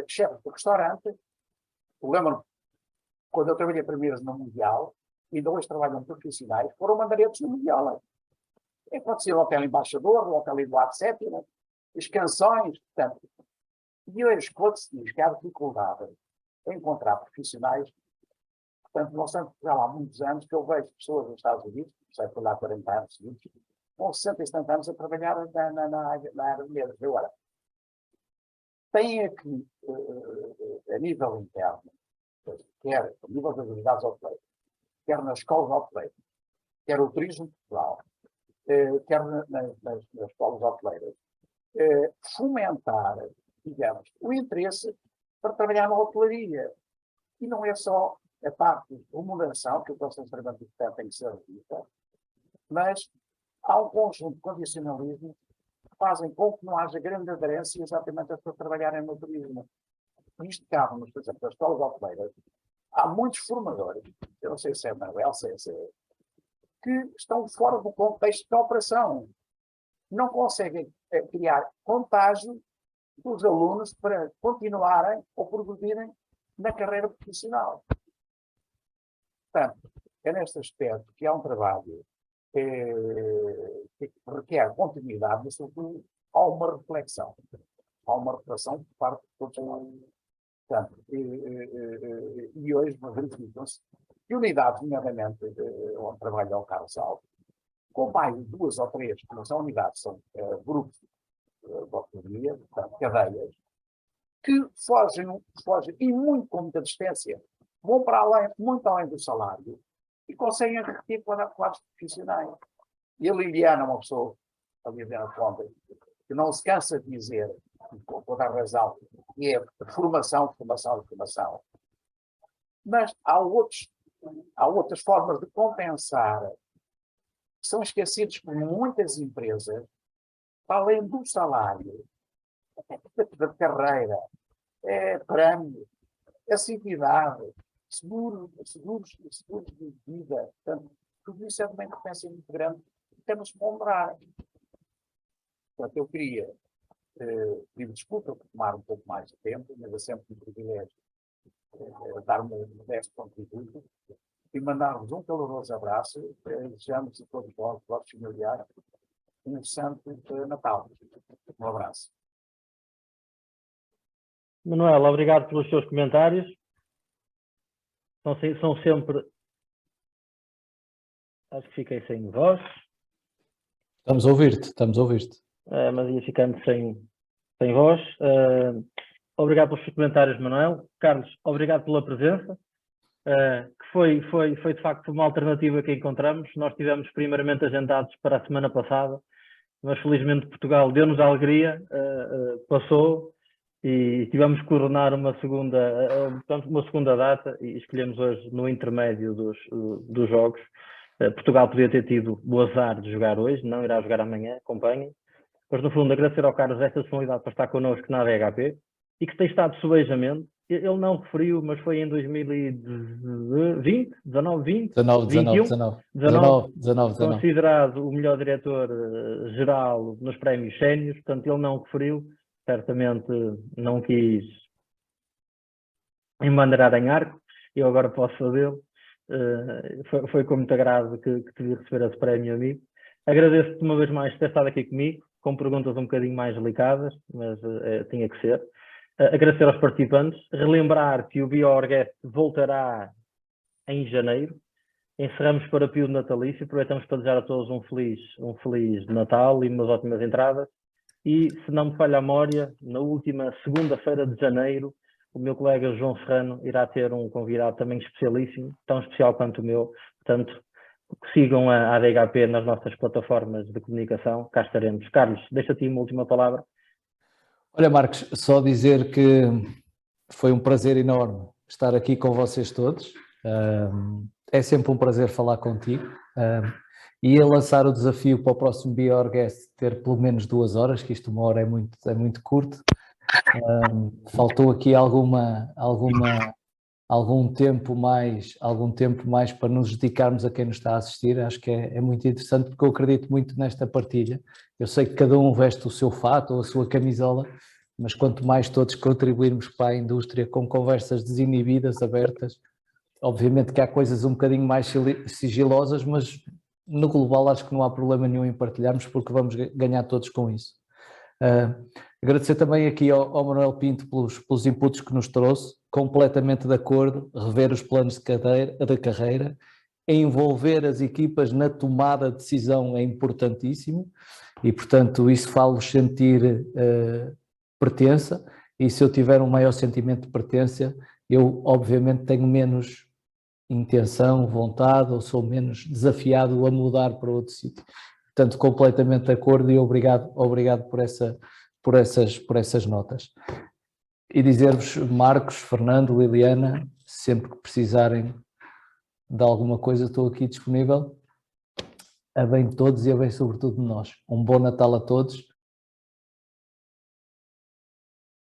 chefe de restaurante, lembro-me, quando eu trabalhei primeiro no Mundial, e ainda hoje trabalham profissionais, foram mandaretes no Mundial. Pode ser o Hotel Embaixador, o Hotel Eduardo VII, as canções, portanto. E hoje, quando se diz que há dificuldade em encontrar profissionais, portanto, nós estamos já há muitos anos que eu vejo pessoas nos Estados Unidos, sei por lá 40 anos seguidos, com 60 e 70 anos a trabalhar na área de mesmo. Agora, tem aqui, a nível interno, quer a nível das unidades hoteleiras, quer nas escolas hoteleiras, quer o turismo de Portugal, quer nas escolas hoteleiras, fomentar, digamos, o interesse para trabalhar na hotelaria. E não é só a parte de remuneração, que eu estou extremamente importante, tem que ser vista, mas há um conjunto de condicionalismo que fazem com que não haja grande aderência exatamente a trabalharem no turismo. Isto cabe-nos, por exemplo, das escolas hoteleiras. Há muitos formadores, eu não sei se é Manuel, se é, que estão fora do contexto da operação. Não conseguem criar contágio dos alunos para continuarem ou progredirem na carreira profissional. Portanto, é neste aspecto que há um trabalho que requer continuidade, mas sobretudo há uma reflexão. Há uma reflexão por parte de todos nós. Portanto, e hoje verificam-se que unidades, nomeadamente onde trabalha o Carlos Alves, com mais de 2 ou 3, que não são unidades, são grupos de hotelaria, portanto, cadeias, que fogem e muito com muita distância, vão para além, muito além do salário e conseguem repetir quadros profissionais. E a Liliana, uma pessoa, a Liliana Fonte, que não se cansa de dizer, com toda a razão, que é formação. Mas há outras formas de compensar que são esquecidos por muitas empresas, para além do salário, da carreira, prémio, assiduidade, seguros de vida. Portanto, tudo isso é de uma importância muito grande que temos que ponderar. Portanto, eu queria pedir desculpa por tomar um pouco mais de tempo, mas é sempre um privilégio dar-me um modesto contributo e mandar-vos um caloroso abraço, desejamos a todos vós, vossos familiares, um santo Natal. Um abraço. Manuel, obrigado pelos seus comentários. São sempre... Acho que fiquei sem voz. Estamos a ouvir-te. Mas ia ficando sem voz. Obrigado pelos seus comentários, Manuel. Carlos, obrigado pela presença. Que foi de facto uma alternativa que encontramos. Nós tivemos primeiramente agendados para a semana passada, mas felizmente Portugal deu-nos a alegria, passou e tivemos que coordenar uma segunda data e escolhemos hoje no intermédio dos jogos. Portugal podia ter tido o azar de jogar hoje, não irá jogar amanhã, acompanhem. Mas no fundo agradecer ao Carlos esta disponibilidade para estar connosco na ADHP e que tem estado subejamente. Ele não referiu, mas foi em 2020, 19, 19, considerado o melhor diretor geral nos prémios séniores, portanto ele não referiu, certamente não quis embandeirar em arco, eu agora posso fazê-lo. Foi com muito agrado que te vi receber esse prémio, amigo. Agradeço-te uma vez mais por ter estado aqui comigo, com perguntas um bocadinho mais delicadas, mas tinha que ser. Agradecer aos participantes, relembrar que o BioOrguest voltará em janeiro. Encerramos para o período natalício, aproveitamos para desejar a todos um feliz Natal e umas ótimas entradas. E, se não me falha a memória, na última segunda-feira de janeiro, o meu colega João Serrano irá ter um convidado também especialíssimo, tão especial quanto o meu. Portanto, sigam a ADHP nas nossas plataformas de comunicação, cá estaremos. Carlos, deixa-te uma última palavra. Olha, Marcos, só dizer que foi um prazer enorme estar aqui com vocês todos. É sempre um prazer falar contigo. E a lançar o desafio para o próximo BioOrguest ter pelo menos 2 horas, que isto 1 hora é muito curto. Faltou aqui algum tempo mais para nos dedicarmos a quem nos está a assistir. Acho que é muito interessante, porque eu acredito muito nesta partilha. Eu sei que cada um veste o seu fato ou a sua camisola, mas quanto mais todos contribuirmos para a indústria com conversas desinibidas, abertas, obviamente que há coisas um bocadinho mais sigilosas, mas no global acho que não há problema nenhum em partilharmos, porque vamos ganhar todos com isso. Agradecer também aqui ao Manuel Pinto pelos inputs que nos trouxe, completamente de acordo, rever os planos de carreira, envolver as equipas na tomada de decisão é importantíssimo e, portanto, isso faz-los sentir pertença, e se eu tiver um maior sentimento de pertença, eu obviamente tenho menos intenção, vontade, ou sou menos desafiado a mudar para outro sítio. Portanto, completamente de acordo, e obrigado por essas notas. E dizer-vos, Marcos, Fernando, Liliana, sempre que precisarem de alguma coisa, estou aqui disponível, a bem de todos e a bem sobretudo de nós. Um bom Natal a todos